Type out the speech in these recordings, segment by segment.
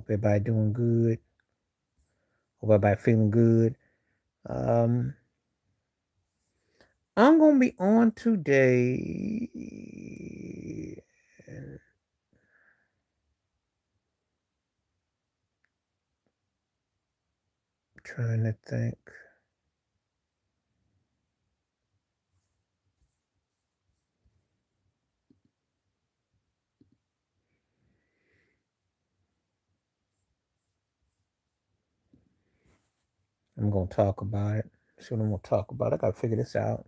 everybody doing good. Hope everybody feeling good. Um, I'm gonna be on today. Trying to think. I'm gonna talk about it. See what I'm gonna talk about. I gotta figure this out.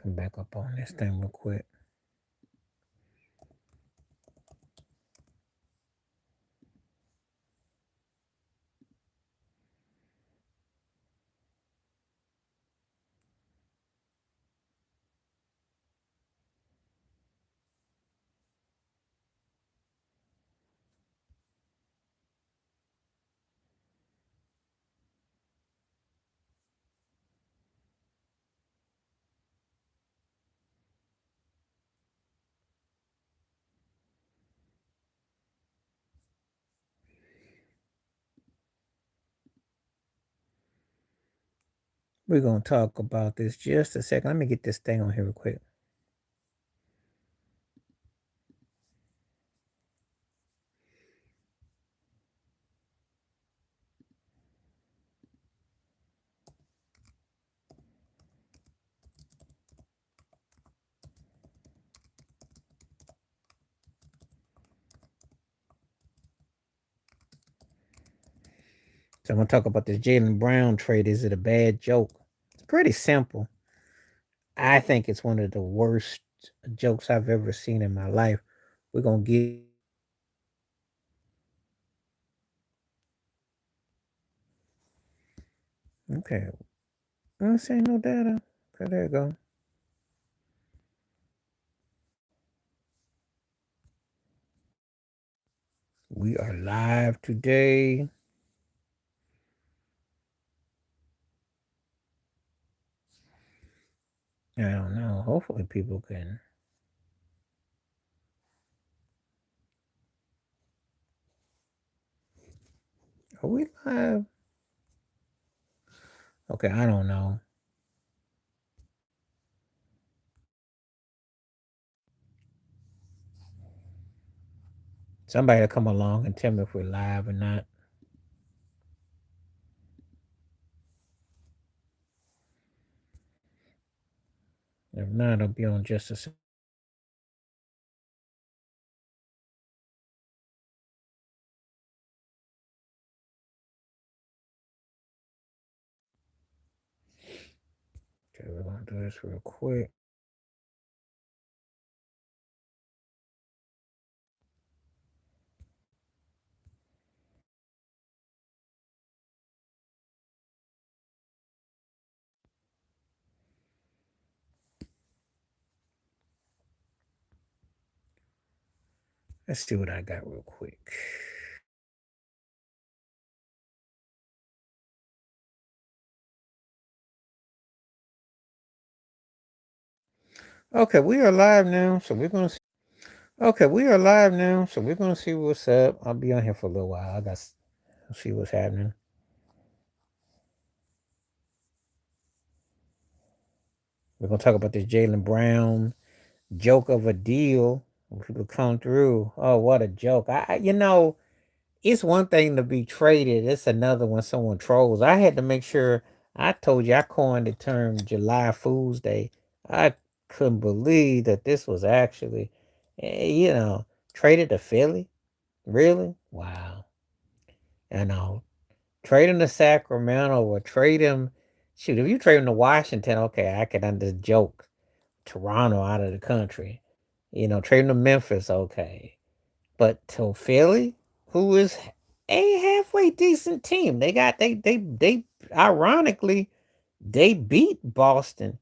Come back up on this thing real quick. We're gonna talk about this just a second. Let me get this thing on here real quick. So I'm gonna talk about this Jalen Brown trade. Is it a bad joke? It's pretty simple. I think it's one of the worst jokes I've ever seen in my life. We're gonna get. Okay. This ain't no data. Okay, there you go. We are live today. I don't know. Hopefully people can. Are we live? Okay, I don't know. Somebody will come along and tell me if we're live or not. If not, it'll be on just a second. Okay, we're gonna do this real quick. Let's see what I got real quick. Okay, we are live now, so we're gonna see. Okay, we are live now, so we're gonna see what's up. I'll be on here for a little while. I got to see what's happening. We're gonna talk about this Jalen Brown joke of a deal. When people come through. Oh, what a joke! It's one thing to be traded. It's another when someone trolls. I had to make sure. I told you I coined the term July Fool's Day. I couldn't believe that this was actually, traded to Philly. Really? Wow. I know. Trade him to Sacramento or trade him. Shoot, if you trade him to Washington, okay, I can under joke. Toronto out of the country. Trade him to Memphis, okay. But to Philly? who is a halfway decent team. They ironically they beat Boston.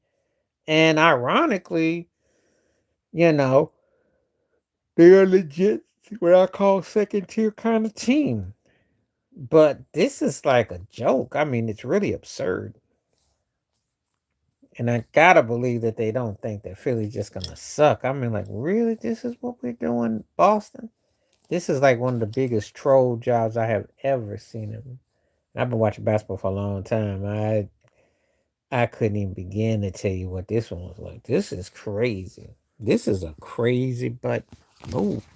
And ironically, you know, they're legit what I call second tier kind of team. But this is like a joke. I mean, it's really absurd. And I gotta believe that they don't think that Philly's just gonna suck. I mean, like, really? This is what we're doing, Boston? This is like one of the biggest troll jobs I have ever seen. I've been watching basketball for a long time. I couldn't even begin to tell you what this one was like. This is crazy. This is a crazy but move,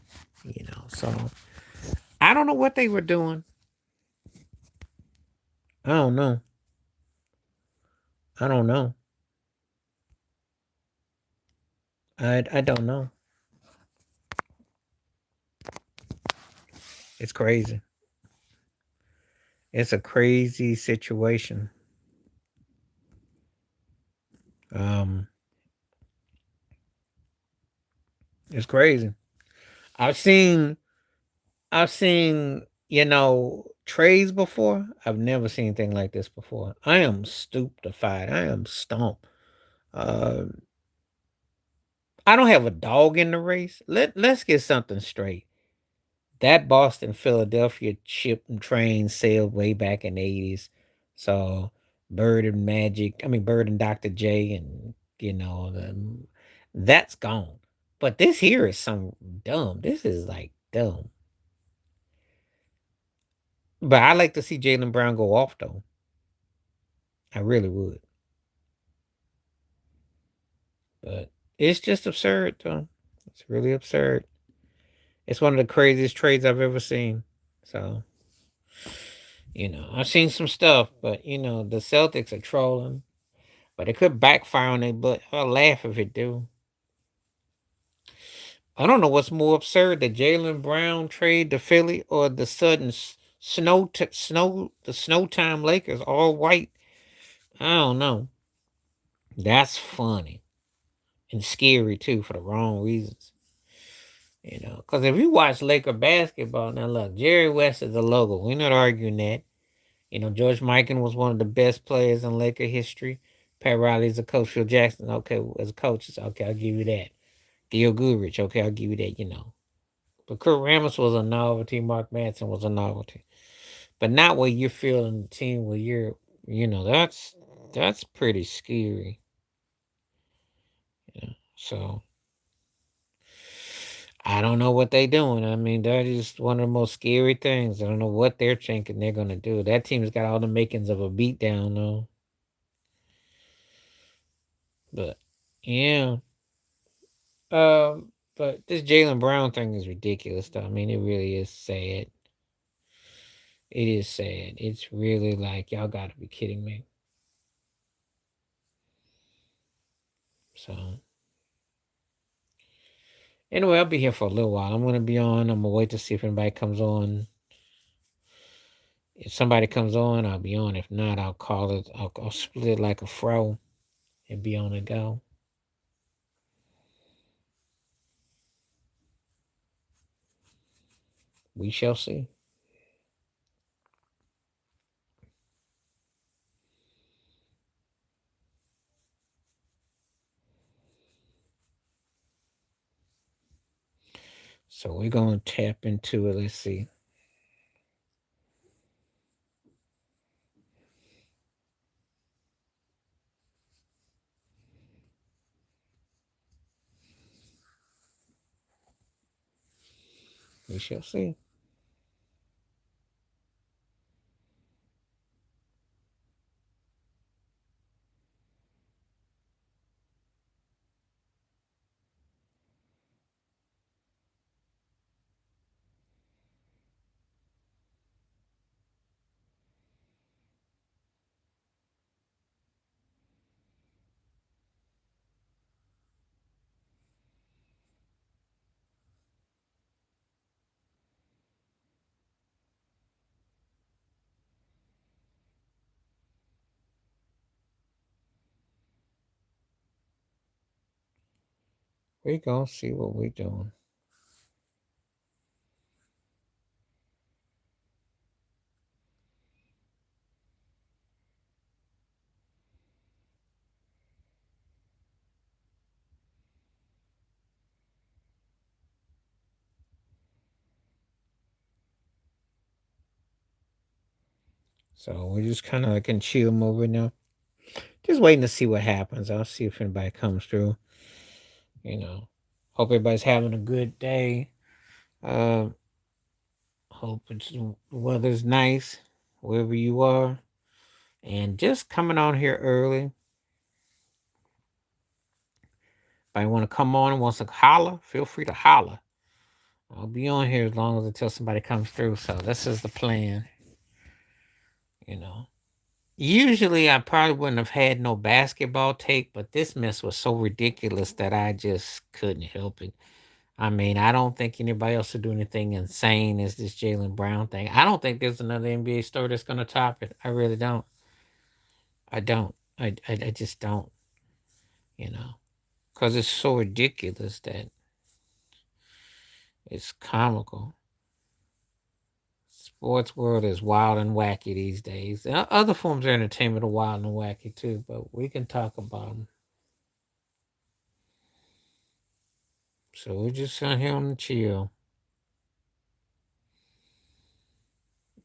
you know. So I don't know what they were doing. I don't know. I don't know. I don't know. It's crazy. It's a crazy situation. Um, it's crazy. I've seen I've seen, trades before. I've never seen anything like this before. I am stupefied. I am stumped. Uh, I don't have a dog in the race. Let's get something straight. That Boston Philadelphia ship and train sailed way back in the 80s. So Bird and Magic, I mean Bird and Dr. J and that's gone. But this here is some dumb. This is like dumb. But I like to see Jalen Brown go off though. I really would. But it's just absurd though. It's really absurd. It's one of the craziest trades I've ever seen. So, I've seen some stuff, but the Celtics are trolling. But it could backfire on their butt. I'll laugh if it do. I don't know what's more absurd: the Jalen Brown trade to Philly or the sudden the snow time Lakers all white. I don't know. That's funny and scary too for the wrong reasons. Because if you watch Laker basketball, now look, Jerry West is the logo. We're not arguing that. George Mikan was one of the best players in Laker history. Pat Riley's a coach. Phil Jackson, okay, as a coach, okay, I'll give you that. Gil Goodrich, okay, I'll give you that. But Kurt Rambis was a novelty. Mark Manson was a novelty. But not where you're feeling the team where that's pretty scary. So I don't know what they're doing. I mean, that is one of the most scary things. I don't know what they're thinking they're gonna do. That team's got all the makings of a beatdown though. But yeah. But this Jalen Brown thing is ridiculous though. I mean, it really is sad. It is sad. It's really like y'all gotta be kidding me. So anyway, I'll be here for a little while. I'm gonna be on. I'm gonna wait to see if anybody comes on. If somebody comes on, I'll be on. If not, I'll call it. I'll split it like a fro and be on and go. We shall see. So we're gonna tap into it. Let's see. We shall see. We gonna see what we doing. So we're just kind of like in chill mode right now. Just waiting to see what happens. I'll see if anybody comes through. You know, hope everybody's having a good day. Uh, hope the weather's nice wherever you are. And just coming on here early. If I want to come on and wants to holler, feel free to holler. I'll be on here as long as until somebody comes through. So this is the plan. You know. Usually I probably wouldn't have had no basketball take, but this mess was so ridiculous that I just couldn't help it. I mean, I don't think anybody else would do anything insane as this Jalen Brown thing. I don't think there's another NBA story that's going to top it. I really don't. I don't. I just don't, you know, because it's so ridiculous that it's comical. Sports world is wild and wacky these days. Other forms of entertainment are wild and wacky too, but we can talk about them. So we're just sitting here on the chill,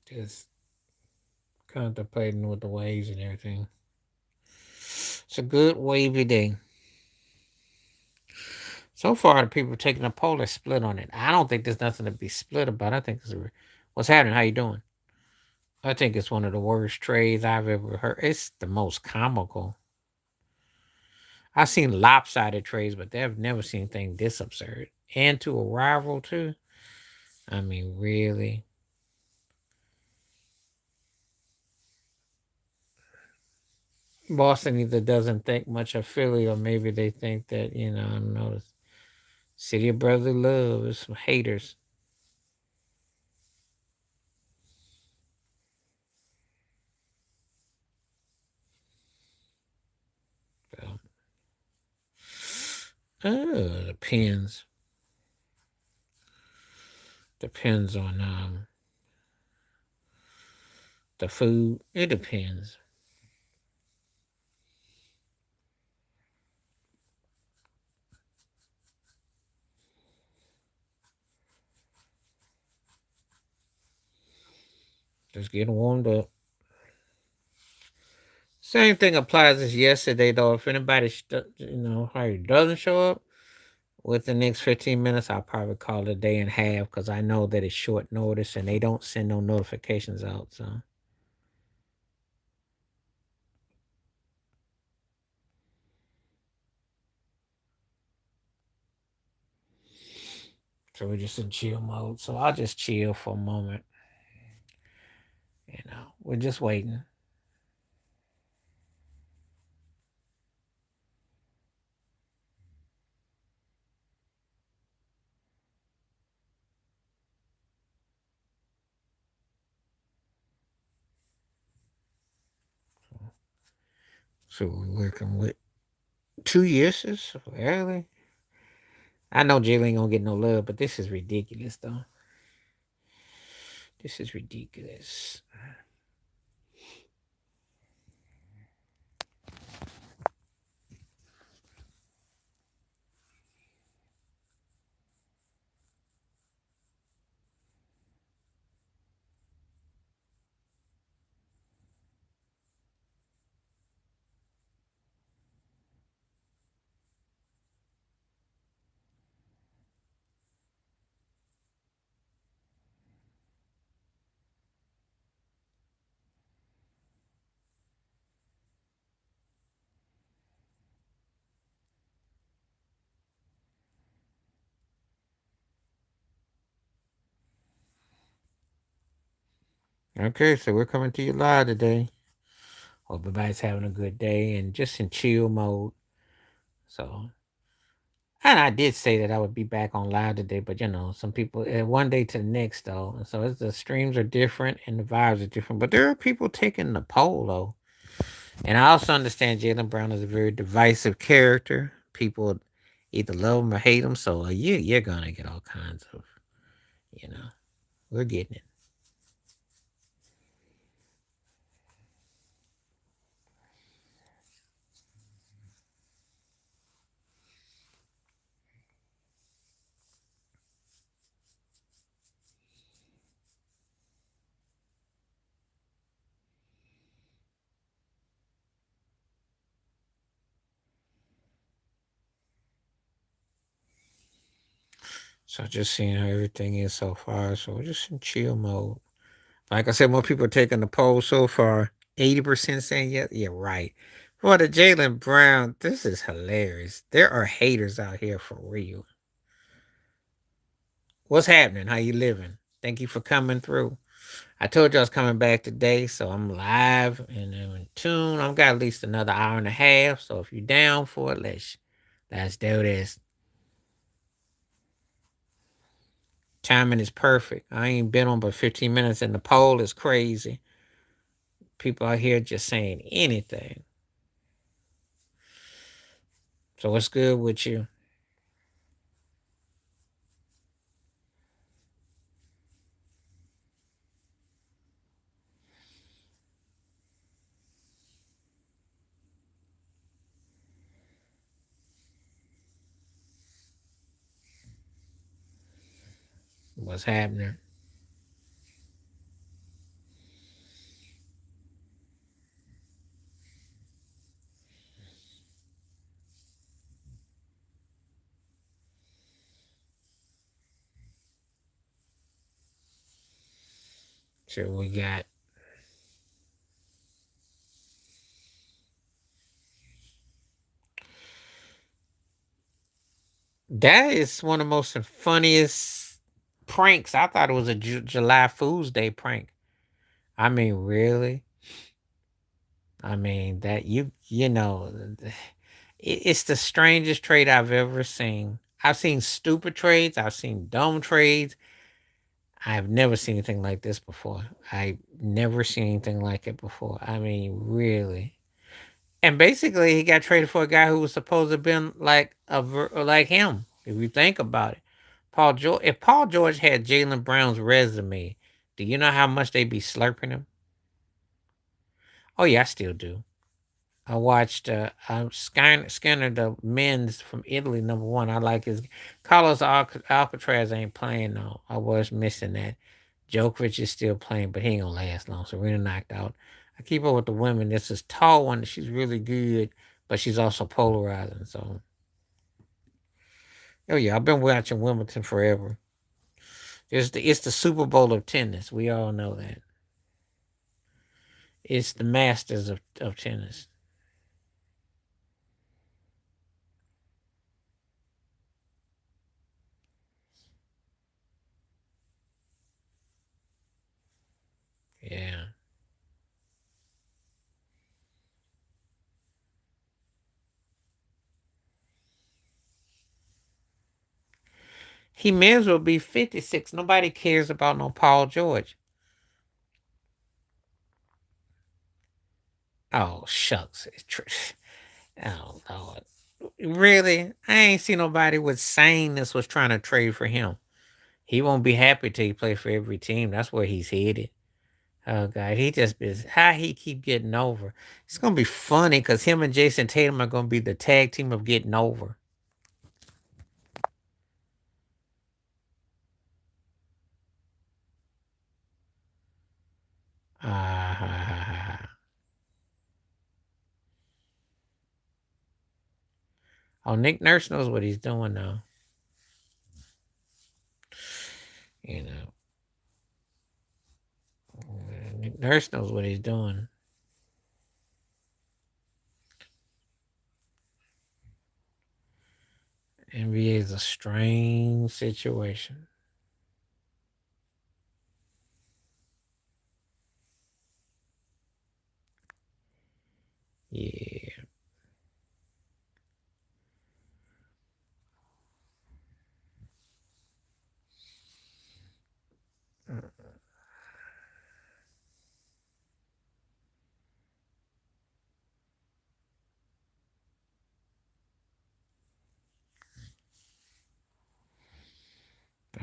just contemplating with the waves and everything. It's a good wavy day. So far, the people taking the poll are split on it. I don't think there's nothing to be split about. I think what's happening. How you doing? I think it's one of the worst trades I've ever heard. It's the most comical. I've seen lopsided trades, but I've never seen anything this absurd. And to a rival too. I mean, really. Boston either doesn't think much of Philly, or maybe they think that I don't know. The city of brotherly love is some haters. So, depends. Depends on the food. It depends. Just getting warmed up. Same thing applies as yesterday, though. If anybody, doesn't show up with the next 15 minutes, I'll probably call it a day and a half because I know that it's short notice and they don't send no notifications out. So we're just in chill mode. So I'll just chill for a moment. We're just waiting. So we're working with 2 years. Really? I know Jalen ain't gonna get no love, but this is ridiculous, though. This is ridiculous. Okay, so we're coming to you live today. Hope everybody's having a good day and just in chill mode. So, and I did say that I would be back on live today, but some people one day to the next though. And so the streams are different and the vibes are different. But there are people taking the poll though, and I also understand Jalen Brown is a very divisive character. People either love him or hate him. So you're gonna get all kinds of, you know, we're getting it. So just seeing how everything is so far. So we're just in chill mode. Like I said, more people are taking the poll so far. 80% saying yes. Yeah, right. For the Jalen Brown, this is hilarious. There are haters out here for real. What's happening? How you living? Thank you for coming through. I told you I was coming back today, so I'm live and I'm in tune. I've got at least another hour and a half. So if you're down for it, let's do this. Timing is perfect. I ain't been on but 15 minutes and the poll is crazy. People out here just saying anything. So what's good with you? What's happening? So we got that is one of the most funniest pranks. I thought it was a July Fool's Day prank. I mean, really? I mean that you know it's the strangest trade I've ever seen. I've seen stupid trades. I've seen dumb trades. I've never seen anything like this before. I never seen anything like it before. I mean, really. And basically, he got traded for a guy who was supposed to have been like like him. If you think about it, Paul George. If Paul George had Jalen Brown's resume, do you know how much they'd be slurping him? Oh yeah, I still do. I watched. I scanned the men's from Italy. Number one, I like his Carlos Alcatraz ain't playing though. I was missing that. Djokovic is still playing, but he ain't gonna last long. Serena knocked out. I keep up with the women. This is tall one. She's really good, but she's also polarizing. So, oh yeah, I've been watching Wimbledon forever. It's the Super Bowl of tennis. We all know that. It's the Masters of tennis. Yeah. He may as well be 56. Nobody cares about no Paul George. Oh, shucks. Oh, Lord. Really? I ain't seen nobody with sameness was trying to trade for him. He won't be happy till he play for every team. That's where he's headed. Oh God, he just is how he keep getting over. It's gonna be funny because him and Jason Tatum are gonna be the tag team of getting over. Ah, oh, Nick Nurse knows what he's doing now. You know, Nick Nurse knows what he's doing. NBA is a strange situation. Yeah.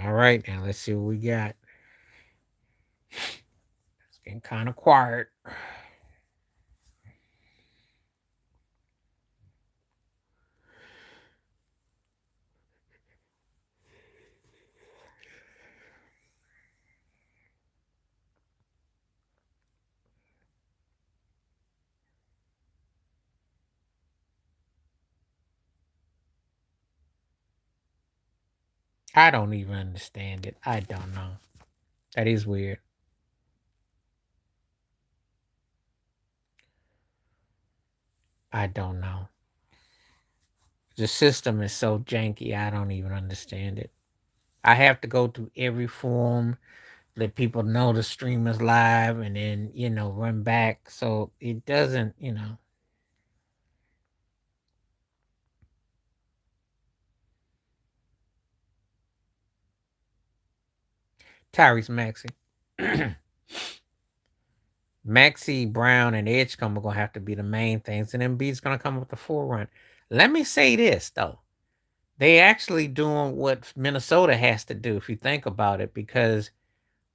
All right, now let's see what we got. It's getting kind of quiet. I don't even understand it. I don't know. That is weird. I don't know. The system is so janky. I don't even understand it. I have to go through every form, let people know the stream is live, and then run back. So it doesn't. Tyrese Maxey. Maxie Brown and Edgecombe are gonna have to be the main things, and Embiid's gonna come with the forerun. Let me say this though. They actually doing what Minnesota has to do if you think about it, because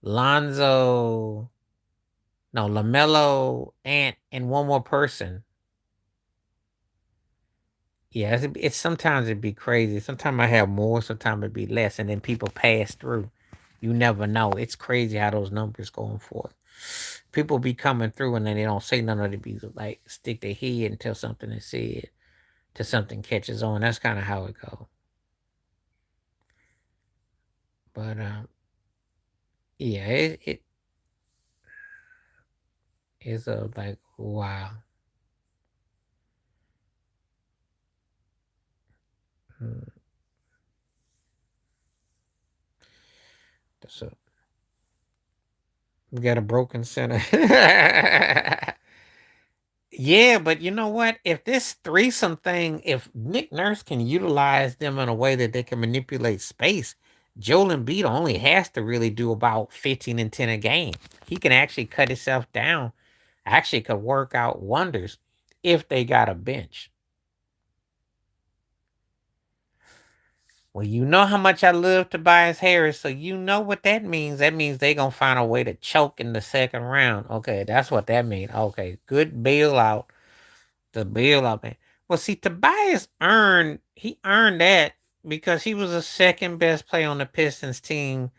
Lonzo, no, LaMelo, Ant, and one more person. Yeah, it's sometimes it'd be crazy. Sometimes I have more, sometimes it'd be less, and then people pass through. You never know. It's crazy how those numbers going forth. People be coming through and then they don't say nothing. They be like stick their head until something is said, till something catches on. That's kind of how it goes. But yeah, it's a like wow. Hmm. So we got a broken center. Yeah, but you know what? If this threesome thing, if Nick Nurse can utilize them in a way that they can manipulate space, Joel Embiid only has to really do about 15 and 10 a game. He can actually cut himself down, actually could work out wonders if they got a bench. Well, you know how much I love Tobias Harris, so you know what that means. That means they gonna find a way to choke in the second round. Okay, that's what that means. Okay, good bailout. The bailout man. Well, see, Tobias earned that because he was the second best player on the Pistons team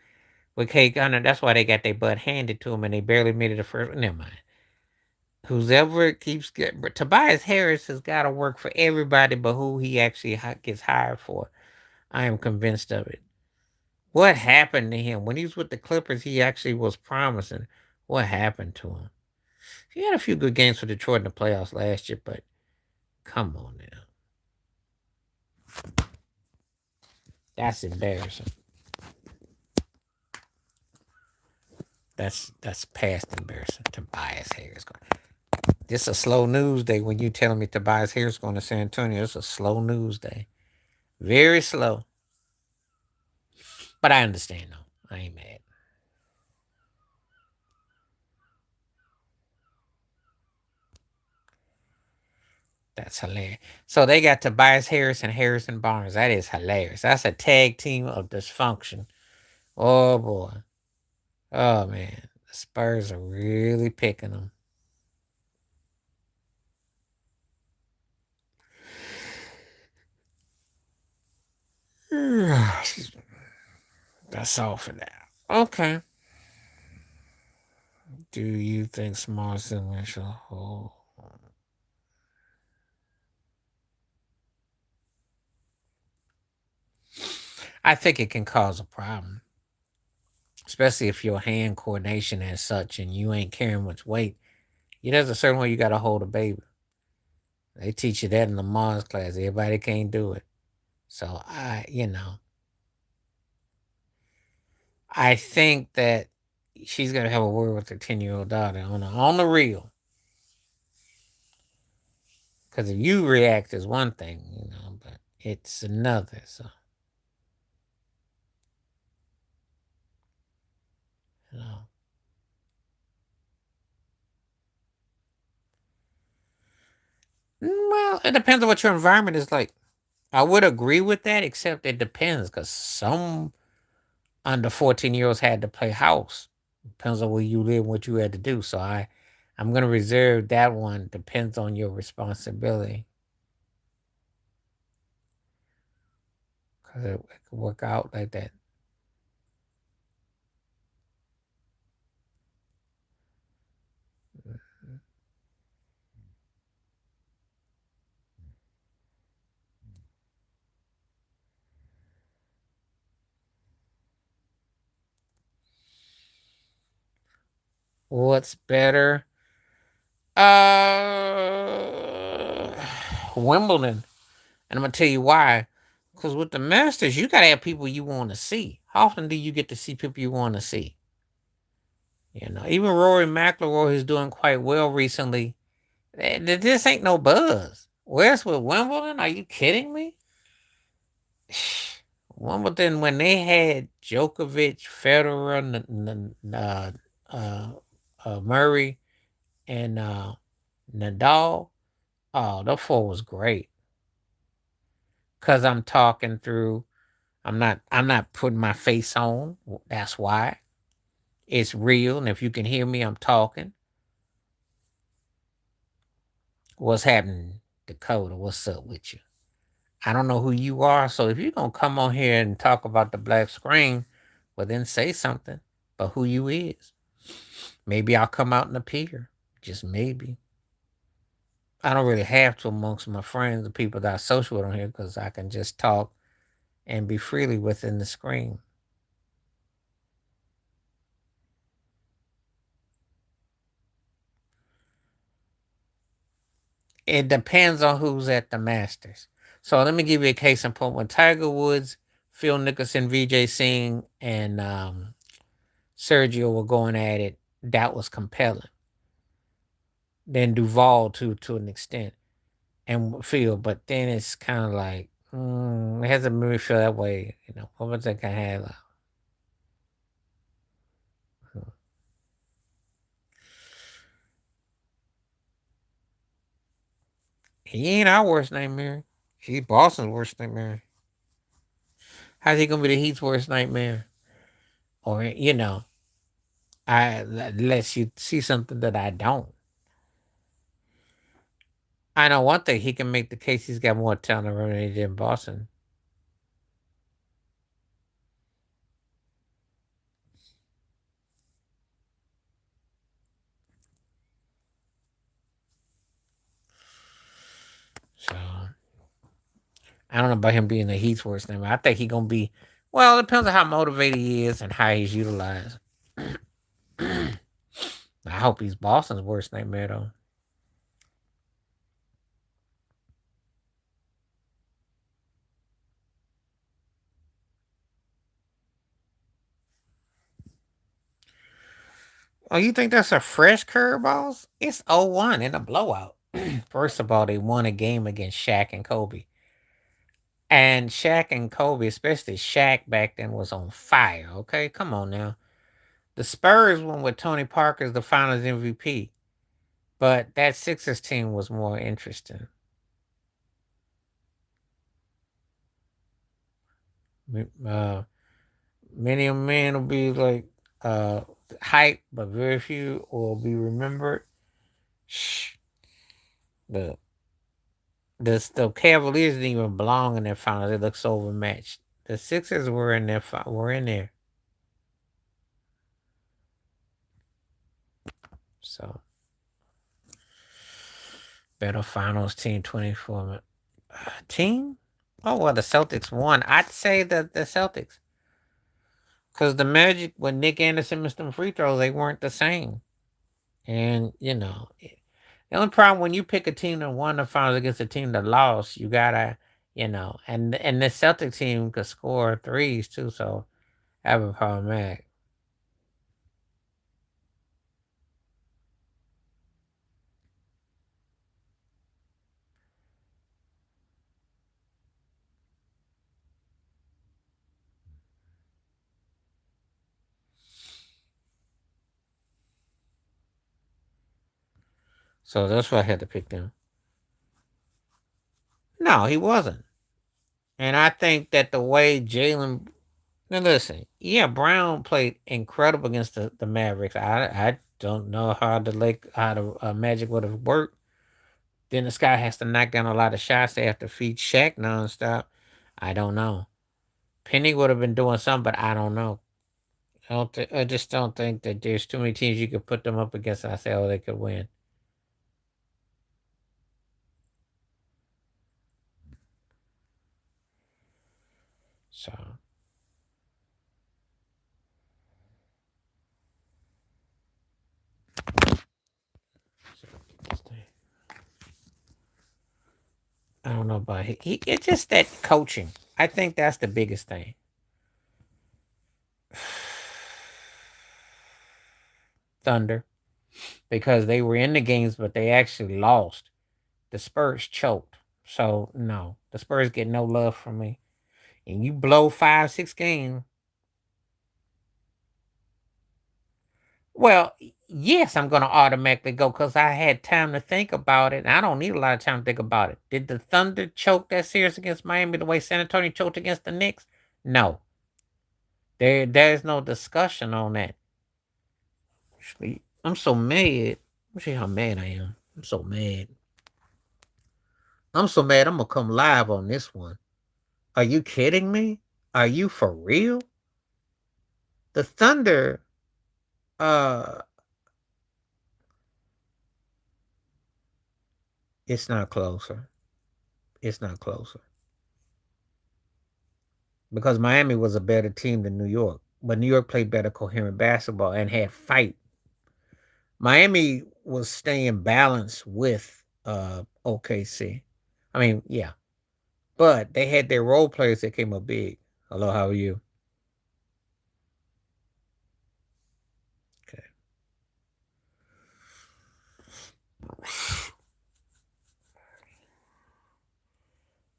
with K Gunner. That's why they got their butt handed to him and they barely made it the first. Never mind. Whoever keeps getting, but Tobias Harris has got to work for everybody but who he actually gets hired for. I am convinced of it. What happened to him when he was with the Clippers? He actually was promising. What happened to him? He had a few good games for Detroit in the playoffs last year, but come on now, that's embarrassing. That's past embarrassing. Tobias Harris. This a slow news day when you telling me Tobias Harris going to San Antonio. It's a slow news day. Very slow. But I understand though. I ain't mad. That's hilarious. So they got Tobias Harris and Harrison Barnes. That is hilarious. That's a tag team of dysfunction. Oh boy. Oh man. The Spurs are really picking them. That's all for now. Okay. Do you think small cement shall hold? I think it can cause a problem, especially if your hand coordination is such and you ain't carrying much weight. There's a certain way you got to hold a baby. They teach you that in the Mars class. Everybody can't do it. So I think that she's gonna have a word with her 10-year-old daughter on the real. Because if you react is one thing, but it's another. So you know. Well, it depends on what your environment is like. I would agree with that, except it depends because some under 14-year-olds had to play house. Depends on where you live, what you had to do. So I'm gonna reserve that one. Depends on your responsibility because it could work out like that. What's better? Uh, Wimbledon. And I'm gonna tell you why. Because with the Masters, you gotta have people you want to see. How often do you get to see people you want to see? You know, even Rory McIlroy is doing quite well recently. This ain't no buzz. Where's with Wimbledon? Are you kidding me? Wimbledon, when they had Djokovic, Federer, Murray, and Nadal, oh, the four was great. Cause I'm talking through. I'm not putting my face on. That's why it's real. And if you can hear me, I'm talking. What's happening, Dakota? What's up with you? I don't know who you are. So if you're gonna come on here and talk about the black screen, well then say something. But who you is? Maybe I'll come out and appear. Just maybe. I don't really have to amongst my friends, the people that I social with on here, because I can just talk and be freely within the screen. It depends on who's at the Masters. So let me give you a case in point. When Tiger Woods, Phil Nicholson, VJ Singh, and Sergio were going at it, that was compelling. Then Duval to an extent, and Phil, but then it's kind of like it hasn't made me feel that way. You know, what was that kind of have? He ain't our worst nightmare. He's Boston's worst nightmare. How's he gonna be the Heat's worst nightmare? Or unless you see something that I don't. I know one thing. He can make the case he's got more talent around than he did in Boston. So I don't know about him being the Heat's worst nightmare. I think he gonna be. Well, it depends on how motivated he is and how he's utilized. I hope he's Boston's worst nightmare though. Oh, you think that's a fresh curveballs? It's 0-1 in a blowout. First of all, they won a game against Shaq and Kobe. And Shaq and Kobe, especially Shaq back then, was on fire. Okay, come on now. The Spurs won with Tony Parker as the Finals MVP, but that Sixers team was more interesting. Uh, Many a man will be like hype, but very few will be remembered. Shh. The the Cavaliers didn't even belong in their finals. It looks so overmatched. The Sixers were in their were in there. So better finals team 24 team. Oh well, the Celtics won. I'd say that the Celtics, because the Magic when Nick Anderson missed them free throws, they weren't the same. And the only problem when you pick a team that won the finals against a team that lost, you gotta, and the Celtic team could score threes too, so that would be problematic. So that's why I had to pick them. No, he wasn't. And I think that the way Jalen, now listen, yeah, Brown played incredible against the Mavericks. I don't know how the Magic would have worked. Then this guy has to knock down a lot of shots. They have to feed Shaq nonstop. I don't know. Penny would have been doing something, but I don't know. I just don't think that there's too many teams you could put them up against and I say, oh, they could win. So I don't know about it's just that coaching. I think that's the biggest thing. Thunder, because they were in the games, but they actually lost. The Spurs choked. So no, the Spurs get no love from me. And you blow 5, 6 games. Well, yes, I'm gonna automatically go because I had time to think about it. And I don't need a lot of time to think about it. Did the Thunder choke that series against Miami the way San Antonio choked against the Knicks? No. There's no discussion on that. Actually, I'm so mad. Let me see how mad I am. I'm so mad. I'm so mad I'm gonna come live on this one. Are you kidding me? Are you for real? The Thunder, uh, it's not closer. It's not closer. Because Miami was a better team than New York. But New York played better coherent basketball and had fight. Miami was staying balanced with OKC. I mean, yeah. But they had their role players that came up big. Hello, how are you? Okay.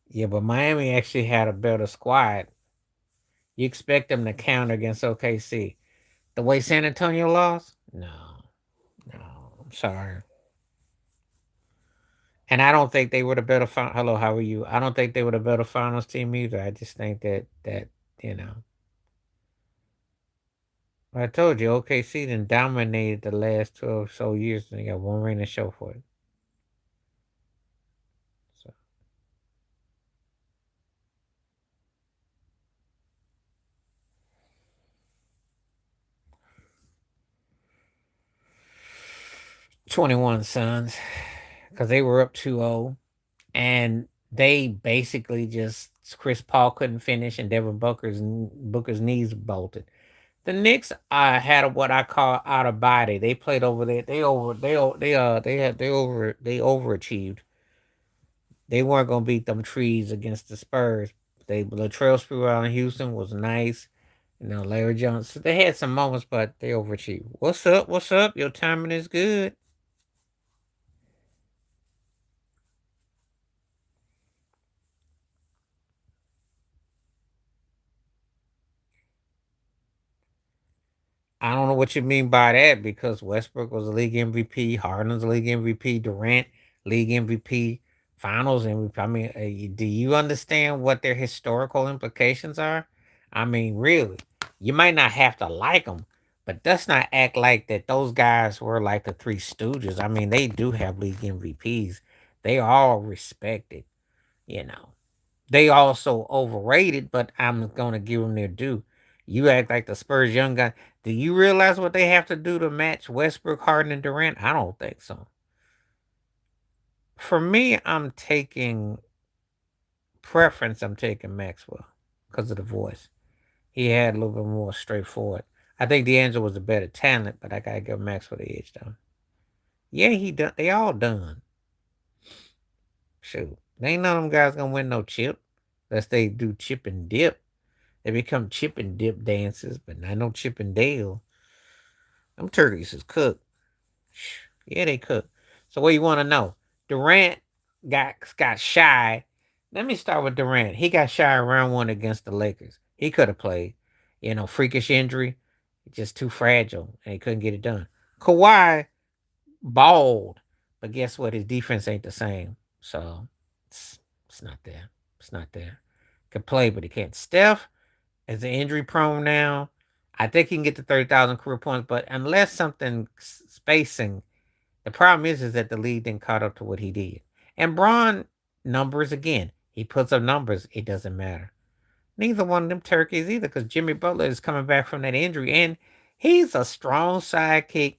Yeah, but Miami actually had a better squad. You expect them to counter against OKC. The way San Antonio lost? No. No. I'm sorry. And I don't think they would have better hello, how are you? I don't think they would have better finals team either. I just think that, you know. I told you OKC then dominated the last 12 so years and they got one ring to show for it. So 21 Suns. Because they were up 2-0. And they basically just Chris Paul couldn't finish and Devin Booker's knees bolted. The Knicks had what I call out of body. They played over there. They overachieved. They weren't gonna beat them trees against the Spurs. They Latrell Sprewell in Houston was nice. You know, Larry Johnson. They had some moments, but they overachieved. What's up? What's up? Your timing is good. I don't know what you mean by that because Westbrook was a league MVP, Harden's a league MVP, Durant league MVP, Finals MVP. I mean, do you understand what their historical implications are? I mean, really, you might not have to like them, but let's not act like that. Those guys were like the Three Stooges. I mean, they do have league MVPs. They are all respected, you know. They also overrated, but I'm gonna give them their due. You act like the Spurs young guy. Do you realize what they have to do to match Westbrook, Harden, and Durant? I don't think so. For me, I'm taking preference. I'm taking Maxwell because of the voice. He had a little bit more straightforward. I think D'Angelo was a better talent, but I gotta give Maxwell the edge though. Yeah, he done. They all done. Shoot, they ain't none of them guys gonna win no chip unless they do chip and dip. They become chip and dip dances, but not no chip and Dale. Them turkeys is cooked. Yeah, they cooked. So what you want to know? Durant got shy. Let me start with Durant. He got shy round one against the Lakers. He could have played. You know, freakish injury, just too fragile, and he couldn't get it done. Kawhi balled, but guess what? His defense ain't the same. So it's not there. It's not there. Could play, but he can't. Steph is injury prone now. I think he can get to 30,000 career points, but unless something spacing, the problem is that the league didn't caught up to what he did. And Braun numbers again. He puts up numbers. It doesn't matter. Neither one of them turkeys either, because Jimmy Butler is coming back from that injury, and he's a strong sidekick,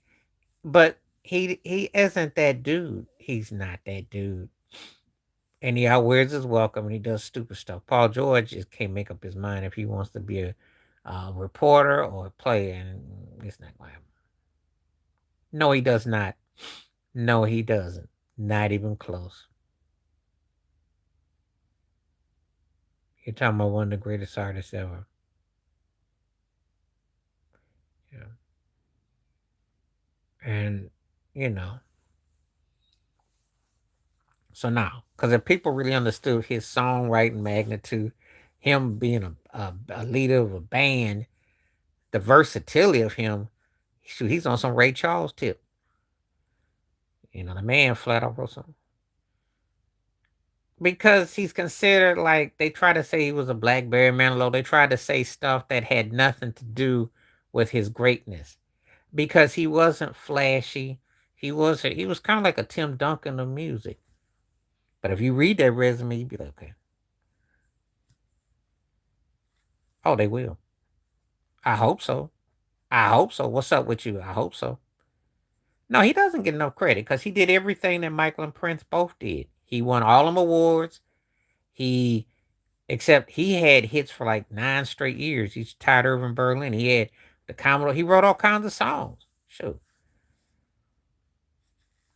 but he isn't that dude. He's not that dude. And he outwears his welcome and he does stupid stuff. Paul George just can't make up his mind if he wants to be a reporter or a player, and it's not going to happen. No, he does not. No, he doesn't. Not even close. You're talking about one of the greatest artists ever. Yeah. And, you know, so now, because if people really understood his songwriting magnitude, him being a leader of a band, the versatility of him, shoot, he's on some Ray Charles tip. The man flat out wrote something. Because he's considered like they try to say he was a Blackberry Manilow. They tried to say stuff that had nothing to do with his greatness. Because he wasn't flashy. He was kind of like a Tim Duncan of music. But if you read that resume, you'd be like, okay. Oh, they will. I hope so. I hope so. What's up with you? I hope so. No, he doesn't get enough credit because he did everything that Michael and Prince both did. He won all them awards. He Except he had hits for like 9 straight years. He's tied Irving Berlin. He had the Commodore. He wrote all kinds of songs. Shoot.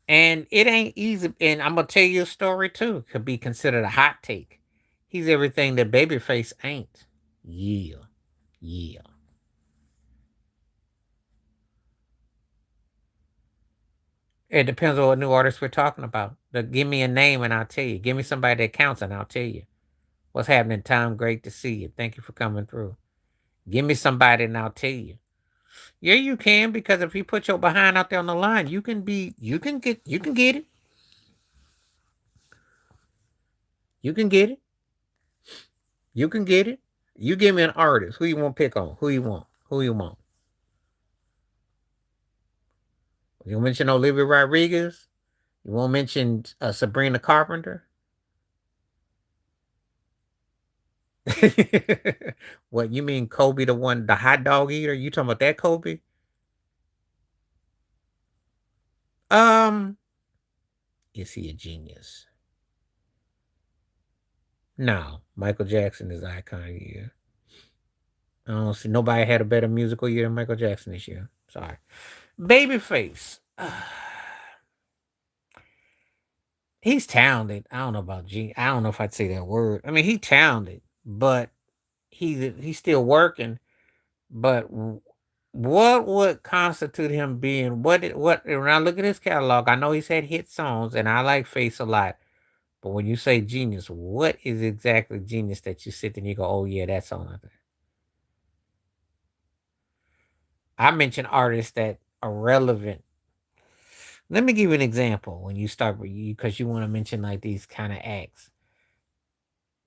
And it ain't easy. And I'm gonna tell you a story too. Could be considered a hot take. He's everything that Babyface ain't. Yeah. Yeah. It depends on what new artist we're talking about. Give me a name and I'll tell you. Give me somebody that counts and I'll tell you. What's happening, Tom? Great to see you. Thank you for coming through. Give me somebody and I'll tell you. Yeah, you can, because if you put your behind out there on the line, you can get it. You can get it. You can get it. You give me an artist. Who you want to pick on? Who you want? Who you want? You mention Olivia Rodriguez? You won't mention Sabrina Carpenter? What, you mean Kobe, the hot dog eater? You talking about that Kobe? Um, is he a genius? No, Michael Jackson is the icon of the year. I don't see nobody had a better musical year than Michael Jackson this year. Sorry. Babyface. He's talented. I don't know about G. I don't know if I'd say that word. I mean, he talented, but he's still working. But what would constitute him being what? When I look at his catalog, I know he's had hit songs, and I like Face a lot. But when you say genius, what is exactly genius that you sit and you go, oh yeah, that's on it. I mention artists that are relevant. Let me give you an example when you start with you because you want to mention like these kind of acts.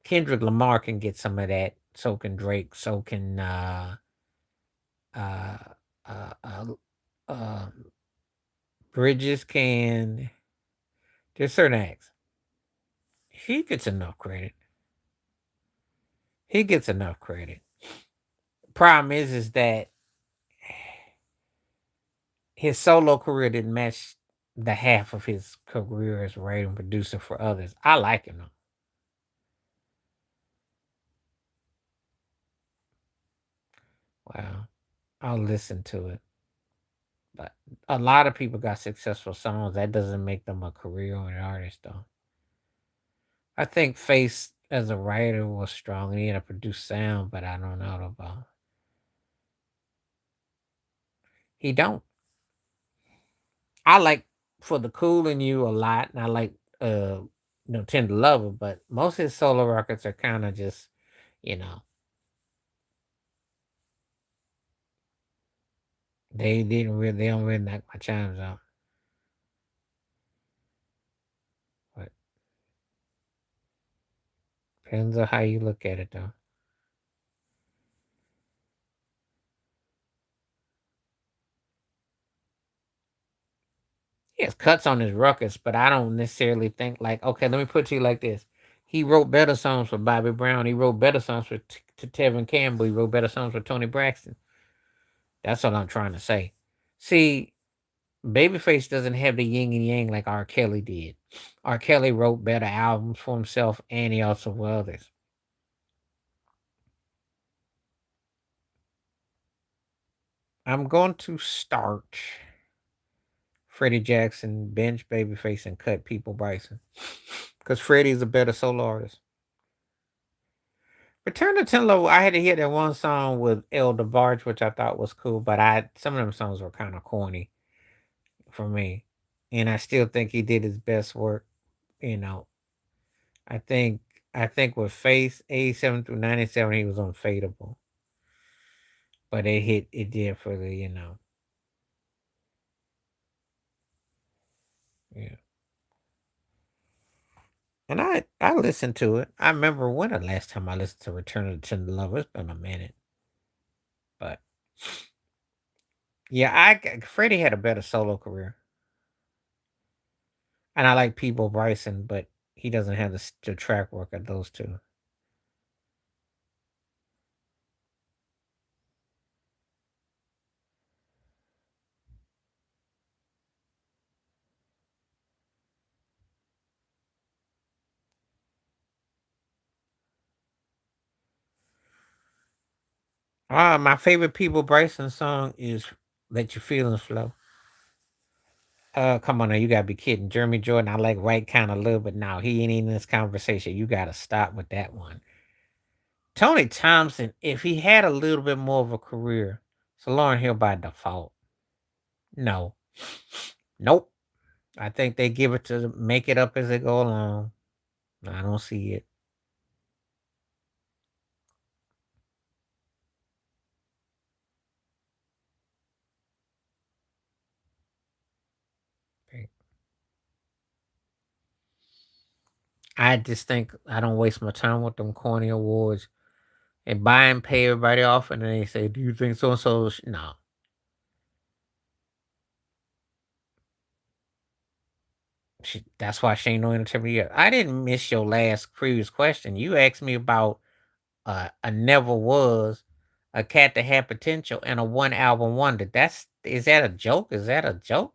Kendrick Lamar can get some of that. So can Drake. So can uh, uh, uh, um, Bridges can. There's certain acts. He gets enough credit. He gets enough credit. Problem is that his solo career didn't match the half of his career as a writer and producer for others. I like him though. Wow. I'll listen to it. But a lot of people got successful songs. That doesn't make them a career or an artist, though. I think Face as a writer was strong and he had a produced sound, but I don't know about. He don't. I like For the Cool in You a lot, and I like Tender Lover, but most of his solo records are kind of just, you know, they don't really knock my chimes out. But depends on how you look at it, though. He has cuts on his ruckus, but I don't necessarily think like, okay, let me put it to you like this. He wrote better songs for Bobby Brown. He wrote better songs to Tevin Campbell. He wrote better songs for Tony Braxton. That's what I'm trying to say. See, Babyface doesn't have the yin and yang like R. Kelly did. R. Kelly wrote better albums for himself, and he also for others. I'm going to start Freddie Jackson, bench Babyface, and cut People Bryson. Because Freddie's a better solo artist. Return to Tenlo, I had to hear that one song with El DeBarge, which I thought was cool, but some of them songs were kind of corny for me. And I still think he did his best work. You know, I think I think with Face 87 through 97, he was unfadable. But it did for the, yeah. And I listened to it. I remember when the last time I listened to Return of the Tender Lover. It's been a minute. But yeah, Freddie had a better solo career. And I like People Bryson, but he doesn't have the track record of those two. My favorite People Bryson song is Let Your Feelings Flow. Come on now, you gotta be kidding. Jeremy Jordan, I like right kind of little, but now he ain't in this conversation. You gotta stop with that one. Tony Thompson, if he had a little bit more of a career, so Lauren Hill by default. No. Nope. I think they give it to make it up as they go along. I don't see it. I just think I don't waste my time with them corny awards and buy and pay everybody off, and then they say, "Do you think so and so?" No, that's why she ain't no entertainment yet. I didn't miss your last previous question. You asked me about a never was, a cat that had potential, and a one album wonder. Is that a joke? Is that a joke?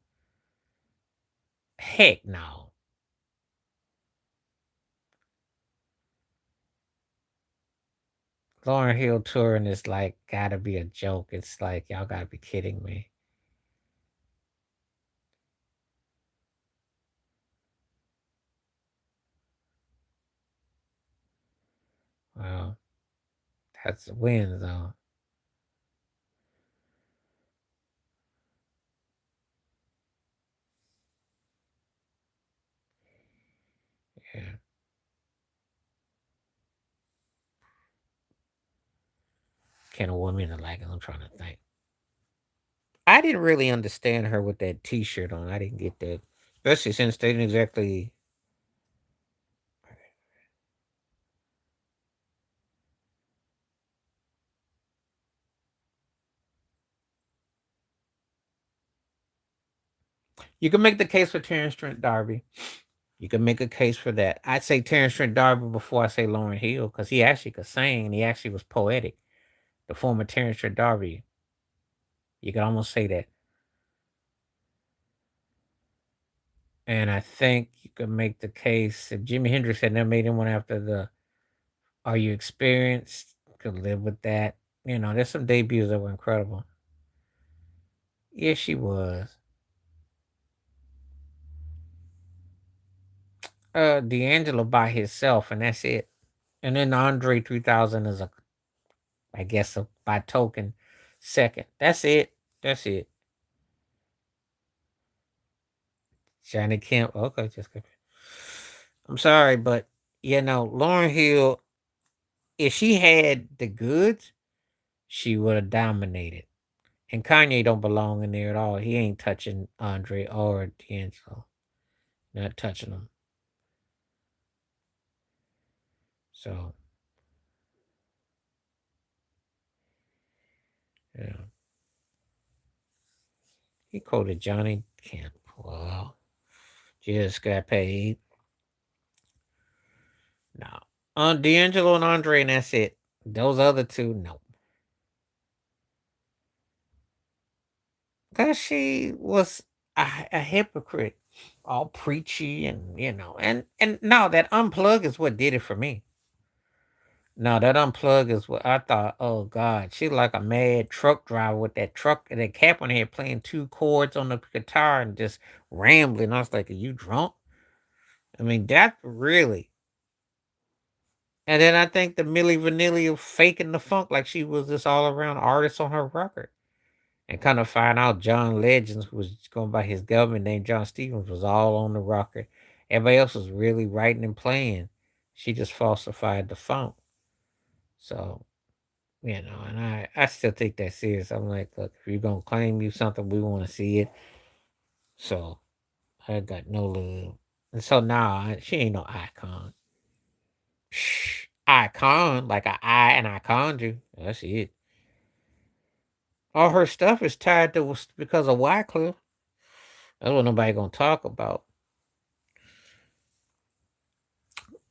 Heck no. Lauren Hill touring is like gotta be a joke. It's like y'all gotta be kidding me. Well, that's a win though. Yeah. Can a woman like it? I'm trying to think. I didn't really understand her with that T-shirt on. I didn't get that, especially since they didn't exactly. You can make the case for Terrence Trent D'Arby. You can make a case for that. I'd say Terrence Trent D'Arby before I say Lauren Hill because he actually could sing and he actually was poetic. The former Terrence Trent D'Arby, you could almost say that. And I think you could make the case if Jimi Hendrix had never made him one after the Are You Experienced, could live with that. There's some debuts that were incredible. Yeah, she was. D'Angelo by himself, and that's it. And then Andre 3000 is I guess, by token second. That's it. That's it. Johnny Kemp. Okay, just kidding. I'm sorry, but Lauren Hill, if she had the goods, she would have dominated. And Kanye don't belong in there at all. He ain't touching Andre or D'Angelo. Not touching them. So, yeah. He quoted Johnny Kemp. Well, just got paid. No. D'Angelo and Andre, and that's it. Those other two, no. Because she was a hypocrite, all preachy and no, that unplug is what did it for me. No, that unplug is what I thought. Oh God, she like a mad truck driver with that truck and that cap on her head playing two chords on the guitar and just rambling. I was like, "Are you drunk?" I mean, that really. And then I think the Millie Vanilli of faking the funk like she was this all around artist on her record. And kind of find out John Legends, who was going by his government name, John Stevens, was all on the record. Everybody else was really writing and playing. She just falsified the funk. So, and I still take that serious. I'm like, look, if you're going to claim you something, we want to see it. So, I got no love. And so now she ain't no icon. Shh, icon, like and I conned you. That's it. All her stuff is tied to because of Wycliffe. That's what nobody gonna talk about.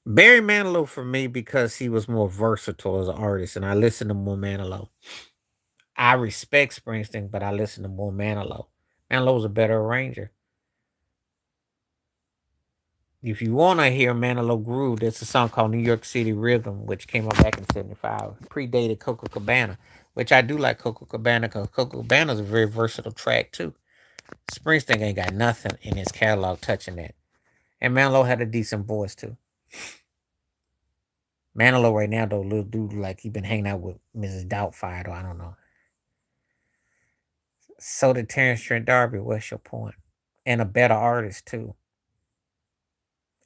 Barry Manilow for me because he was more versatile as an artist, and I listen to more Manilow. I respect Springsteen, but I listen to more Manilow. Manilow's a better arranger. If you want to hear Manilow groove, there's a song called New York City Rhythm, which came out back in '75, predated Coco Cabana, which I do like Coco Cabana because Coco Cabana is a very versatile track too. Springsteen ain't got nothing in his catalog touching that. And Manilow had a decent voice too. Manilow right now though, little dude like he been hanging out with Mrs. Doubtfire, or I don't know. So did Terrence Trent D'Arby. What's your point? And a better artist too.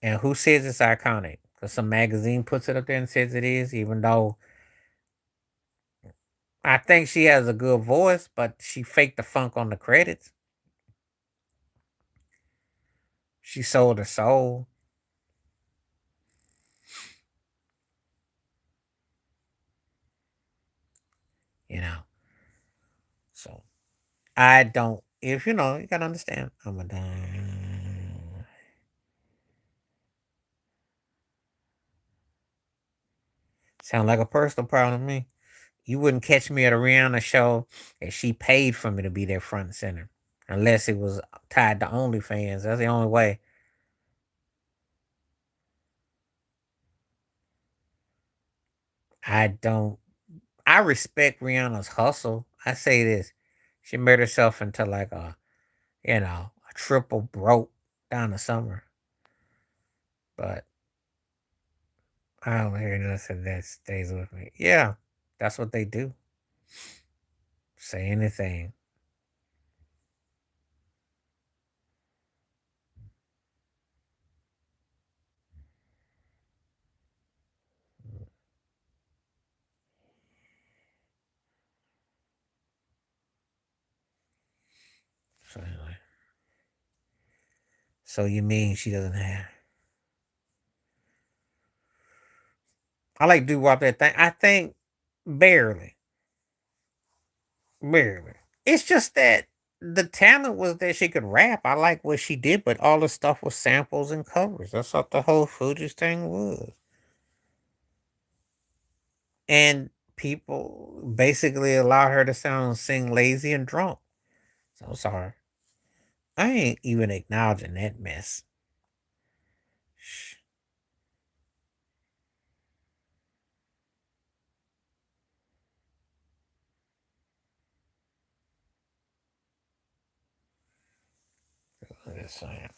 And who says it's iconic? Because some magazine puts it up there and says it is, even though I think she has a good voice, but she faked the funk on the credits. She sold her soul, you know. So I don't. If you gotta understand. I'm a sound like a personal problem to me. You wouldn't catch me at a Rihanna show if she paid for me to be there front and center, unless it was tied to OnlyFans. That's the only way. I don't. I respect Rihanna's hustle. I say this: she made herself into like a triple broke down the summer, but I don't hear nothing that stays with me. Yeah, that's what they do. Say anything. So anyway, so you mean she doesn't have? I like do wop that thing. I think barely. Barely. It's just that the talent was that she could rap. I like what she did, but all the stuff was samples and covers. That's what the whole Fugees thing was. And people basically allowed her to sound sing lazy and drunk. So sorry. I ain't even acknowledging that mess. Shh. I'm just saying.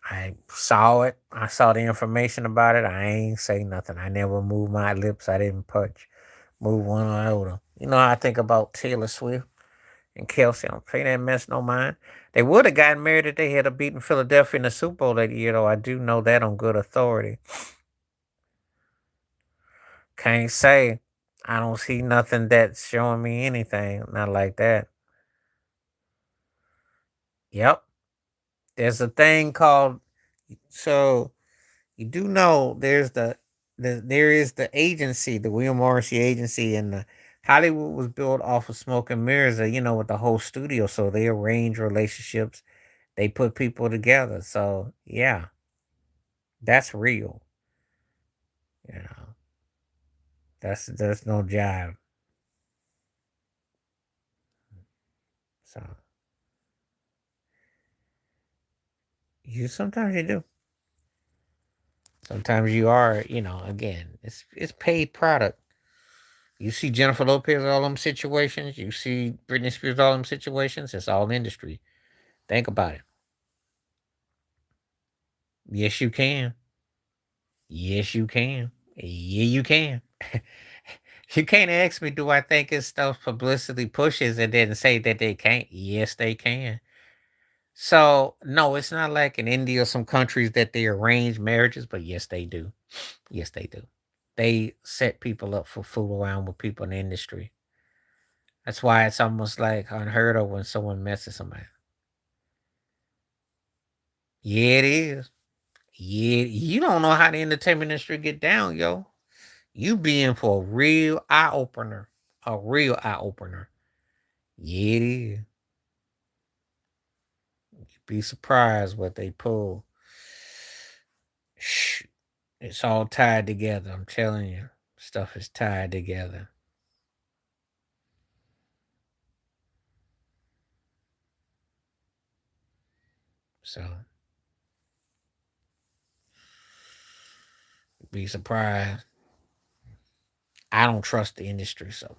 I saw it. I saw the information about it. I ain't say nothing. I never moved my lips. I didn't move one iota. You know how I think about Taylor Swift and Kelsey. I don't pay that mess no mind. They would have gotten married if they had a beaten Philadelphia in the Super Bowl that year, though. I do know that on good authority. Can't say. I don't see nothing that's showing me anything. Not like that. Yep. There's a thing called so you do know there is the agency, the William Morrissey agency, and the Hollywood was built off of smoke and mirrors, with the whole studio. So they arrange relationships, they put people together. So yeah, that's real. You know, that's no jive. So you sometimes you do. Sometimes you are, again, it's paid product. You see Jennifer Lopez all them situations. You see Britney Spears all them situations. It's all industry. Think about it. Yes, you can. Yes, you can. Yeah, you can. You can't ask me, do I think it's stuff publicity pushes and then say that they can't? Yes, they can. So, no, it's not like in India or some countries that they arrange marriages, but yes, they do. Yes, they do. They set people up for fool around with people in the industry. That's why it's almost like unheard of when someone messes somebody. Yeah, it is. Yeah, you don't know how the entertainment industry get down, yo. You be in for a real eye opener. A real eye opener. Yeah, it is. You'd be surprised what they pull. Shh. It's all tied together. I'm telling you. Stuff is tied together. So be surprised. I don't trust the industry, so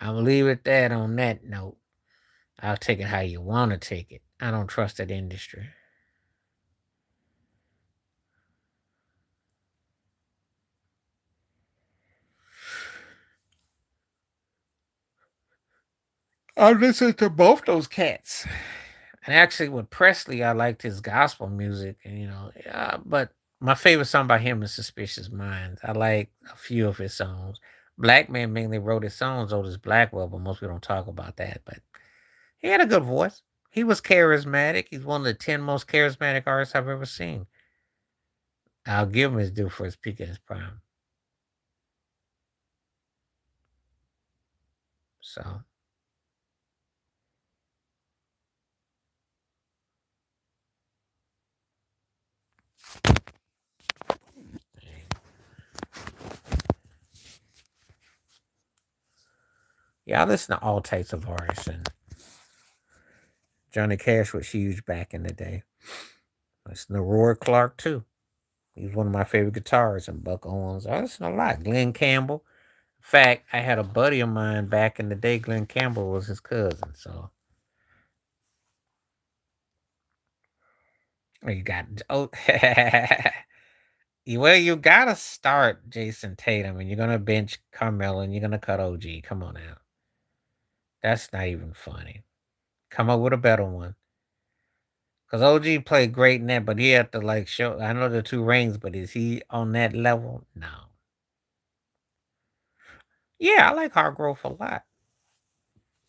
I'm gonna leave it that on that note. I'll take it how you wanna take it. I don't trust that industry. I listen to both those cats. And actually, with Presley, I liked his gospel music, and but my favorite song by him is "Suspicious Minds." I like a few of his songs. Black Man mainly wrote his songs, Otis Blackwell, but most people don't talk about that. But he had a good voice. He was charismatic. He's one of the 10 most charismatic artists I've ever seen. I'll give him his due for his peak and his prime. So, yeah, I listen to all types of artists, and Johnny Cash was huge back in the day. I listen to Roy Clark too. He's one of my favorite guitarists, and Buck Owens. I listen a lot. Glenn Campbell. In fact, I had a buddy of mine back in the day. Glenn Campbell was his cousin. So you got well, you gotta start Jason Tatum, and you're gonna bench Carmelo, and you're gonna cut OG. Come on now, that's not even funny. Come up with a better one. Cause OG played great in that, but he had to like show. I know the two rings, but is he on that level? No. Yeah, I like Hargrove a lot.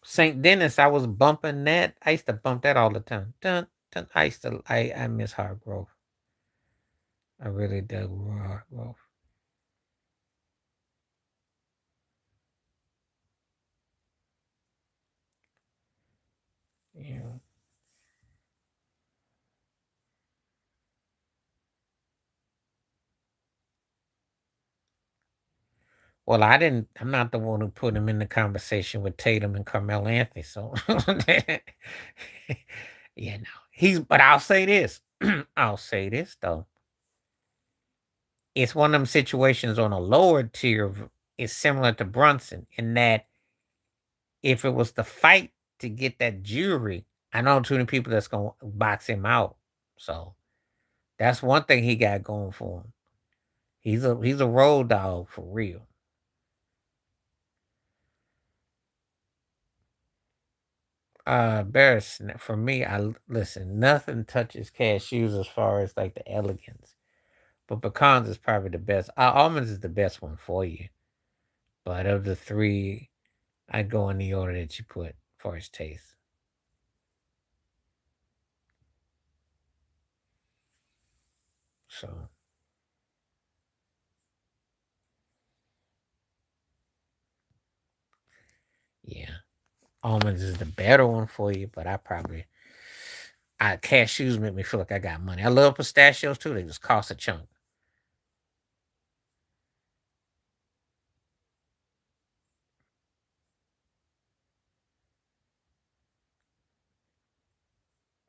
St. Dennis, I was bumping that. I used to bump that all the time. Dun, dun. I miss Hargrove. I really do Hargrove. Yeah. Well, I'm not the one who put him in the conversation with Tatum and Carmelo Anthony. So, yeah, no. But I'll say this. I'll say this, though. It's one of them situations on a lower tier. It's similar to Brunson in that if it was the fight to get that jury, I know too many people that's gonna box him out. So that's one thing he got going for him. He's a road dog for real. For me, listen. Nothing touches cashews as far as like the elegance, but pecans is probably the best. Almonds is the best one for you. But of the three, I go in the order that you put for its taste. So yeah, almonds is the better one for you, but cashews make me feel like I got money. I love pistachios too. They just cost a chunk.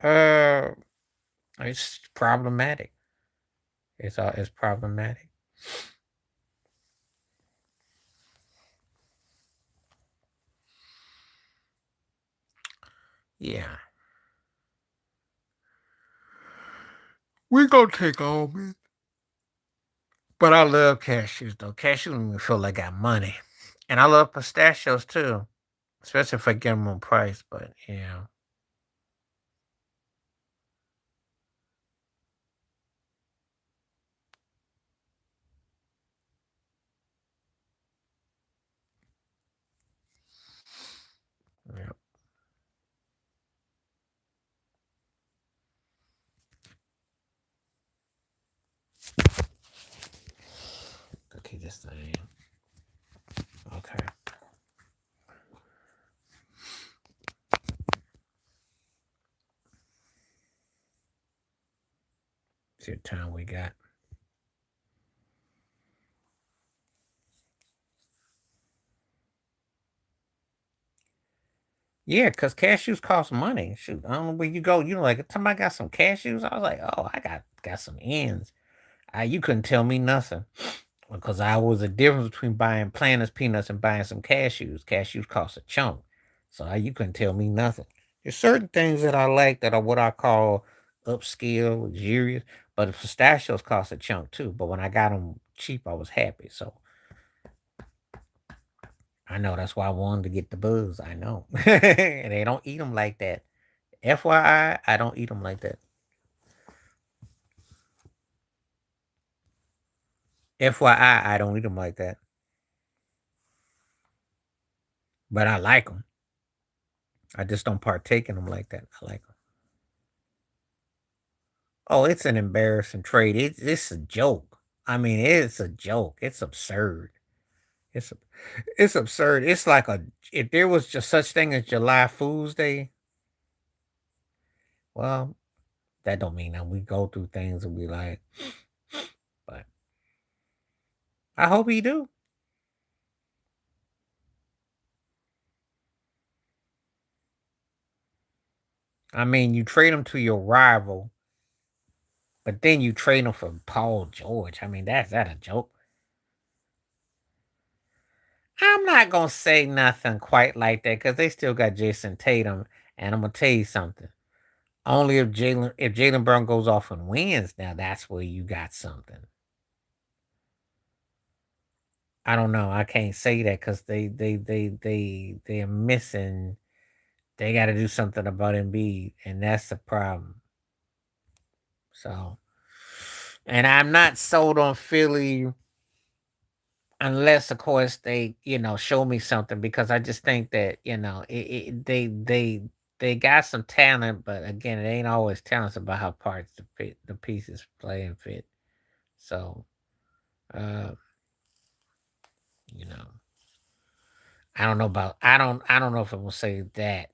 Uh, it's problematic. It's problematic. Yeah. We gonna take on it. But I love cashews though. Cashews make me feel like I got money. And I love pistachios too. Especially if I get them on price. But yeah. Yeah. Okay, this thing. Okay. See what time we got. Yeah, because cashews cost money. Shoot, I don't know where you go. You know, like somebody got some cashews. I was like, oh, I got some ends. You couldn't tell me nothing because I was a difference between buying Planters peanuts and buying some cashews. Cashews cost a chunk, so you couldn't tell me nothing. There's certain things that I like that are what I call upscale, luxurious, but the pistachios cost a chunk too. But when I got them cheap, I was happy. So I know that's why I wanted to get the buzz. I know, and they don't eat them like that. FYI, I don't eat them like that. FYI, I don't eat them like that, but I like them. I just don't partake in them like that. I like them. Oh, it's an embarrassing trade. It's a joke. I mean, it's a joke. It's absurd. It's it's absurd. It's like a if there was just such thing as July Fool's Day. Well, that don't mean that we go through things and be like, but I hope he do. I mean, you trade him to your rival, but then you trade him for Paul George. I mean, that's that a joke? I'm not gonna say nothing quite like that because they still got Jason Tatum, and I'm gonna tell you something. Only if Jalen Brown goes off and wins, now that's where you got something. I don't know. I can't say that because they're missing. They got to do something about Embiid, and that's the problem. So, and I'm not sold on Philly unless, of course, they show me something because I just think that they got some talent, but again, it ain't always talent. It's about how parts the pieces play and fit. So, uh, you know, I don't know if I'm gonna say that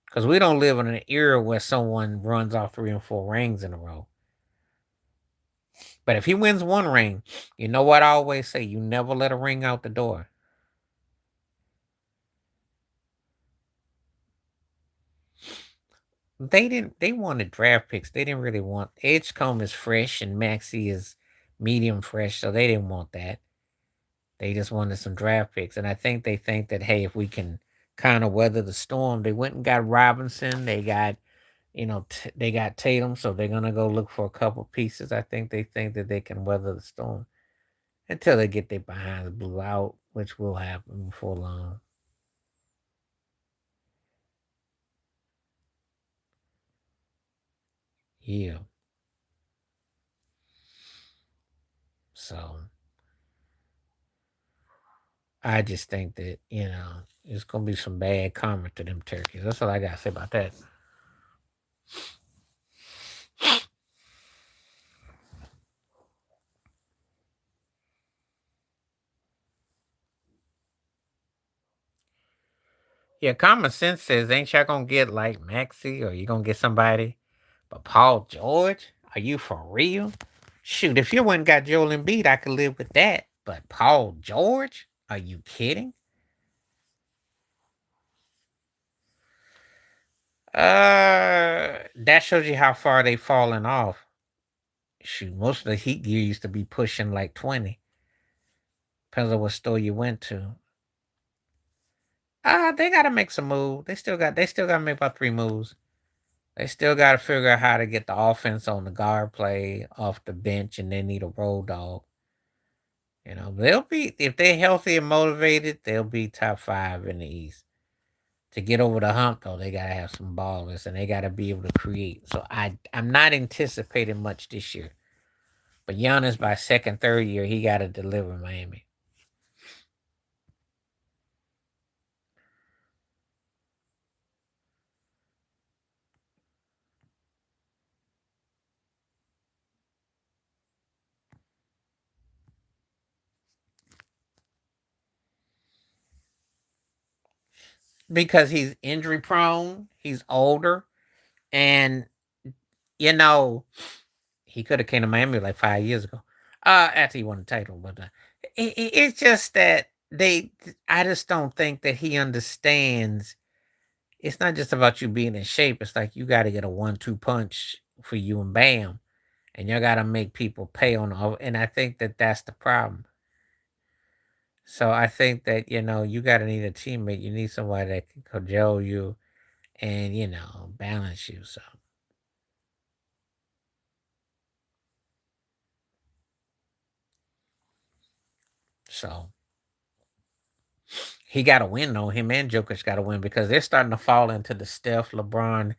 because we don't live in an era where someone runs off 3 and 4 rings in a row. But if he wins one ring, you know what I always say: you never let a ring out the door. They didn't. They wanted draft picks. They didn't really want Edgecombe is fresh and Maxi is medium fresh, so they didn't want that. They just wanted some draft picks, and I think that hey, if we can kind of weather the storm, they went and got Robinson. They got they got Tatum, so they're gonna go look for a couple pieces. I think that they can weather the storm until they get their behinds blew out, which will happen before long. Yeah. So I just think that it's gonna be some bad karma to them turkeys. That's all I gotta say about that. Yeah, common sense says, ain't y'all gonna get like Maxi or you gonna get somebody? But Paul George, are you for real? Shoot, if you wouldn't got Joel Embiid, I could live with that. But Paul George, are you kidding? That shows you how far they fallen off. Shoot, most of the heat gear used to be pushing like 20. Depends on what store you went to. They gotta make some moves. They still gotta make about 3 moves. They still gotta figure out how to get the offense on the guard play off the bench, and they need a road dog. They'll be if they're healthy and motivated, they'll be top 5 in the East. To get over the hump, though, they gotta have some ballers and they gotta be able to create. So I'm not anticipating much this year. But Giannis by second, third year, he gotta deliver Miami. Because he's injury prone, he's older, and you know, he could have came to Miami like 5 years ago. After he won the title, but it's just that I just don't think that he understands. It's not just about you being in shape. It's like you got to get a 1-2 punch for you and Bam, and you got to make people pay on all. And I think that that's the problem. So I think that you got to need a teammate. You need somebody that can cajole you and balance you. So he got to win though. Him and Jokic got to win because they're starting to fall into the Steph, LeBron,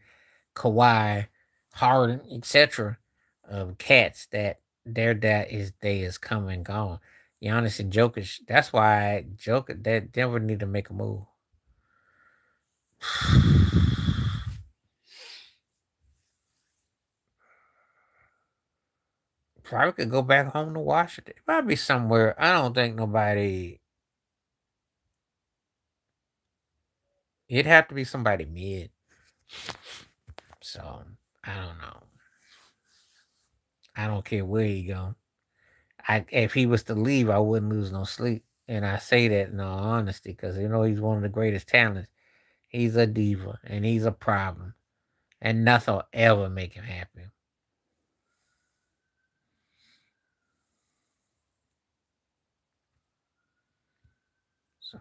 Kawhi, Harden, etc. of cats that their day is come and gone. Giannis and Jokic. That's why Jokic that Denver need to make a move. Probably could go back home to Washington. Probably somewhere. I don't think nobody. It'd have to be somebody mid. So I don't know. I don't care where he go. If he was to leave, I wouldn't lose no sleep. And I say that in all honesty because he's one of the greatest talents. He's a diva and he's a problem, and nothing will ever make him happy. So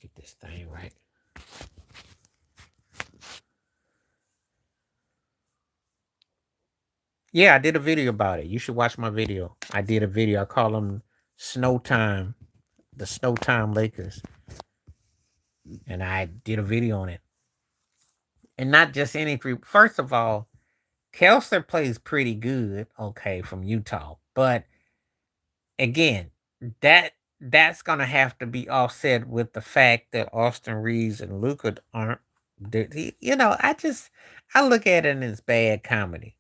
get this thing right. Yeah, I did a video about it. You should watch my video. I did a video. I call them Snow Time, the Snow Time Lakers, and I did a video on it. And not just any group. First of all, Kelsey plays pretty good, okay, from Utah. But again, that that's gonna have to be offset with the fact that Austin Reeves and Luca aren't. I look at it as bad comedy.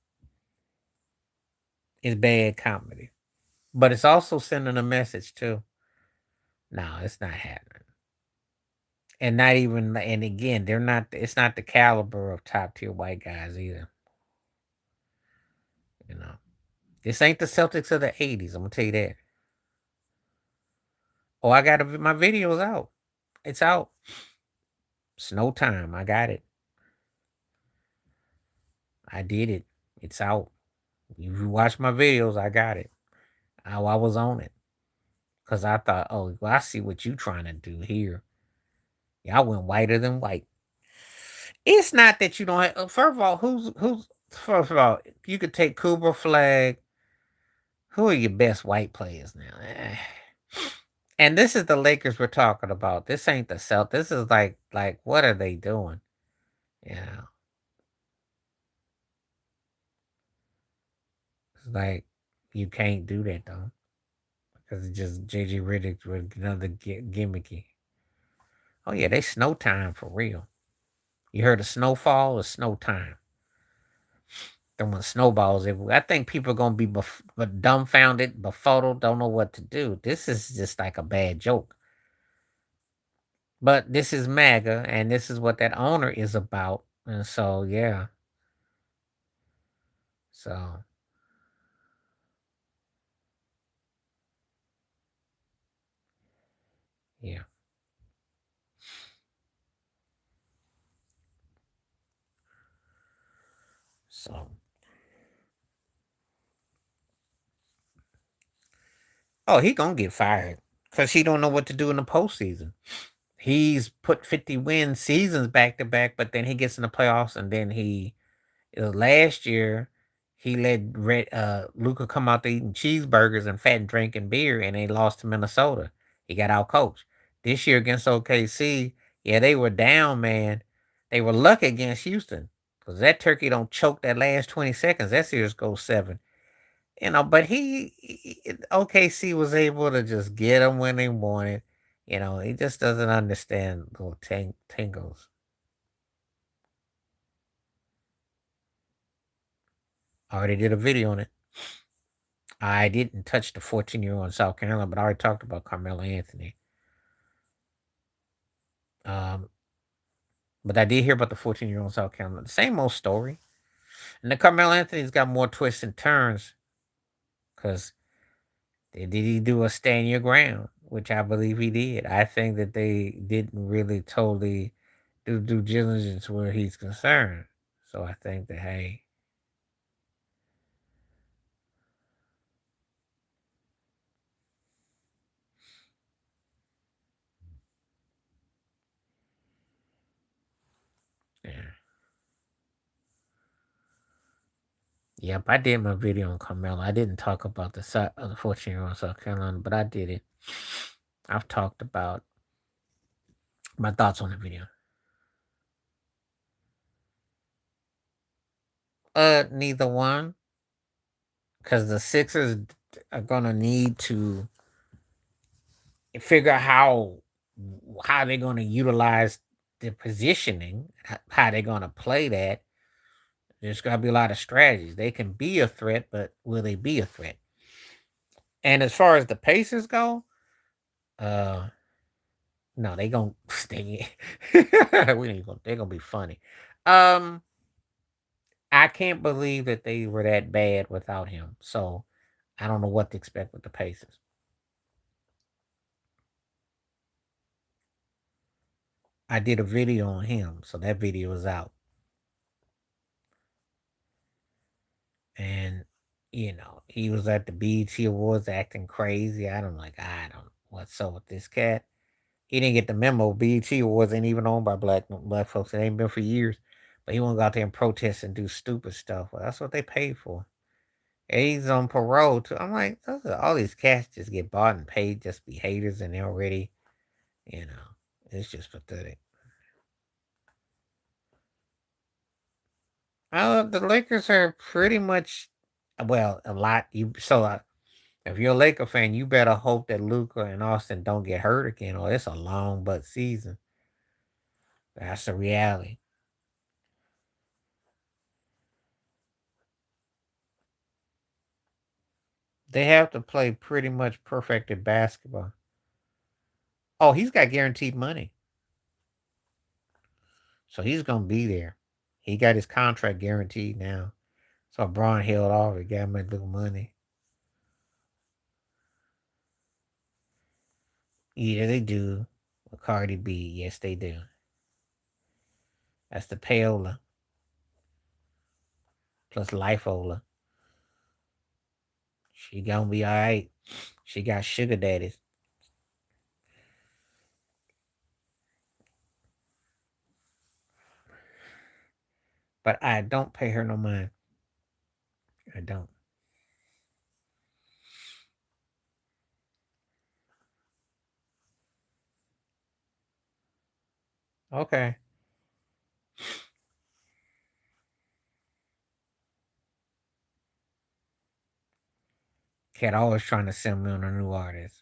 It's bad comedy, but it's also sending a message too. No, it's not happening, and not even. And again, they're not. It's not the caliber of top tier white guys either. You know, this ain't the Celtics of the '80s. I'm gonna tell you that. Oh, I got my video's out. It's out. Snow time. I got it. I did it. It's out. If you watch my videos, I got it. I was on it because I thought, oh, well, I see what you trying to do here. Y'all went whiter than white. It's not that you don't have. First of all, who's first of all, you could take Cooper Flag. Who are your best white players now? And this is the Lakers we're talking about. This ain't the Celtics. This is like what are they doing? You know, it's like you can't do that though because it's just JJ Redick with another gimmicky. Oh yeah, they snow time for real. You heard of snowfall or snow time? Then when snowballs everywhere, I think people are gonna be dumbfounded, befuddled, don't know what to do. This is just like a bad joke. But this is MAGA, and this is what that owner is about. And so, yeah. So, Yeah. So, oh, he gonna get fired because he don't know what to do in the postseason. He's put 50 win seasons back to back, but then he gets in the playoffs, and then last year he let Luca come out to eating cheeseburgers and fat and drinking beer, and they lost to Minnesota. He got out coached. This year against OKC, yeah, they were down, man. They were lucky against Houston because that turkey don't choke that last 20 seconds. That series goes seven. But OKC was able to just get them when they wanted. He just doesn't understand little tingles. I already did a video on it. I didn't touch the 14-year-old in South Carolina, but I already talked about Carmelo Anthony. Um, but I did hear about the 14-year-old in South Carolina. The same old story. And the Carmelo Anthony's got more twists and turns because did he do a stand your ground, which I believe he did. I think that they didn't really totally do due diligence where he's concerned. So I think that, hey, yeah. Yep, I did my video on Carmelo. I didn't talk about the 14-year-old in South Carolina, but I did it. I've talked about my thoughts on the video. Neither one, because the Sixers are gonna need to figure out how they're gonna utilize the positioning, how they're gonna play that. There's gotta be a lot of strategies. They can be a threat, but will they be a threat? And as far as the Pacers go, uh, no, they gonna stay. We ain't gonna. They're gonna be funny. Um, I can't believe that they were that bad without him. So I don't know what to expect with the Pacers. I did a video on him, so that video is out. And he was at the BET Awards acting crazy. I don't what's up with this cat. He didn't get the memo. BET Awards ain't even owned by black folks. It ain't been for years. But he won't go out there and protest and do stupid stuff. Well, that's what they paid for. And he's on parole too. I'm like, all these cats just get bought and paid just to be haters, and they're already, you know, it's just pathetic. The Lakers are pretty much, well, a lot. If you're a Laker fan, you better hope that Luca and Austin don't get hurt again, or it's a long but season. That's the reality. They have to play pretty much perfected basketball. Oh, he's got guaranteed money, so he's gonna be there. He got his contract guaranteed now. So Braun held off. He got him a little money. Yeah, they do. With Cardi B, yes, they do. That's the payola plus life-ola. She gonna be all right. She got sugar daddies. But I don't pay her no mind. I don't. Okay. Cat always trying to send me on a new artist.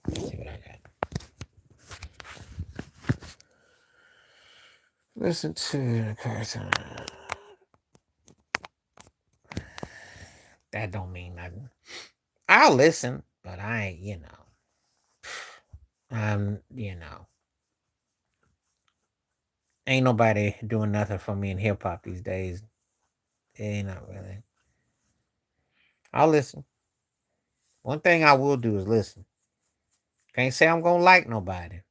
Let's see what I got. Listen to the person. That don't mean nothing. I'll listen, but I ain't. You know, ain't nobody doing nothing for me in hip hop these days. It ain't not really. I'll listen. One thing I will do is listen. Can't say I'm gonna like nobody.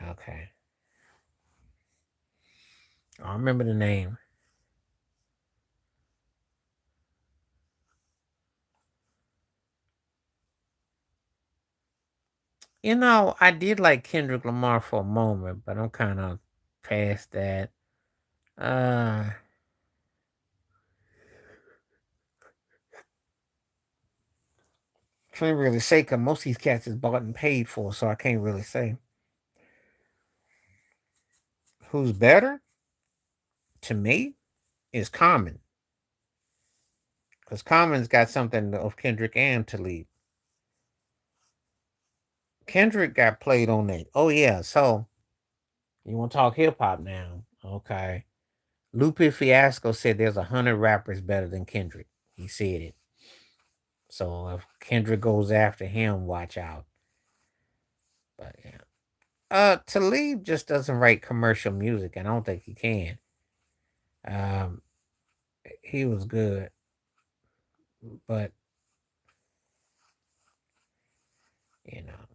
Okay. I remember the name. You know, I did like Kendrick Lamar for a moment, but I'm kind of past that. Uh, can't really say because most of these cats is bought and paid for, so I can't really say who's better to me is Common because Common's got something of Kendrick and Talib. Kendrick got played on that. Oh yeah, so you want to talk hip hop now? Okay. Lupe Fiasco said there's 100 rappers better than Kendrick. He said it. So if Kendrick goes after him, watch out. But yeah. Talib just doesn't write commercial music, and I don't think he can. Um, he was good, but you know,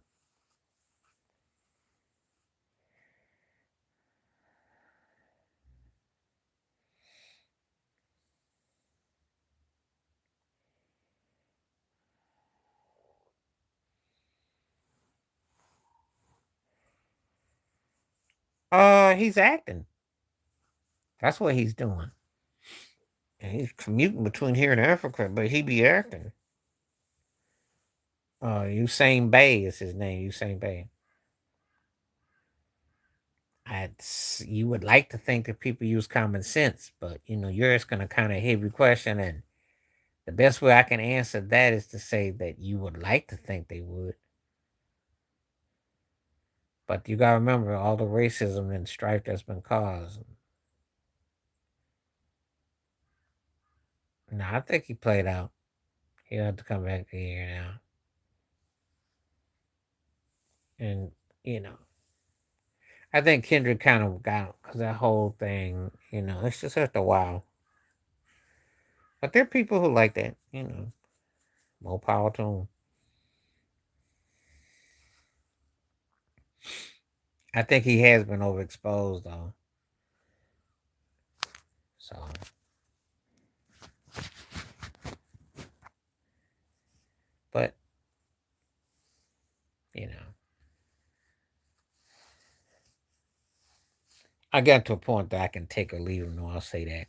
he's acting. That's what he's doing, and he's commuting between here and Africa, but he be acting. Usain Bay is his name. Usain Bay. You would like to think that people use common sense, but you know, you're asking a kind of heavy question, and the best way I can answer that is to say that you would like to think they would. But you gotta remember all the racism and strife that's been caused. No, I think he played out. He'll have to come back here now. And, you know, I think Kendrick kind of got because that whole thing, you know, it's just after a while. But there are people who like that, you know, more power to them. I think he has been overexposed, though. So, but, you know, I got to a point that I can take or leave him, no, I'll say that.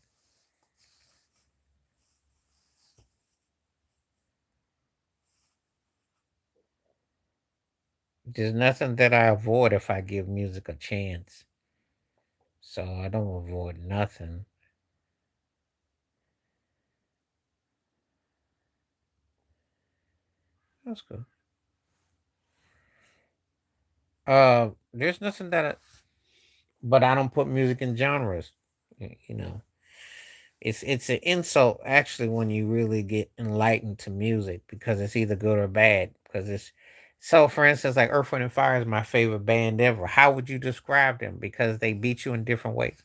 There's nothing that I avoid if I give music a chance. So I don't avoid nothing. That's good. There's nothing that, but I don't put music in genres. You know, it's an insult actually when you really get enlightened to music because it's either good or bad. Because it's so, for instance, like Earth, Wind, and Fire is my favorite band ever. How would you describe them? Because they beat you in different ways.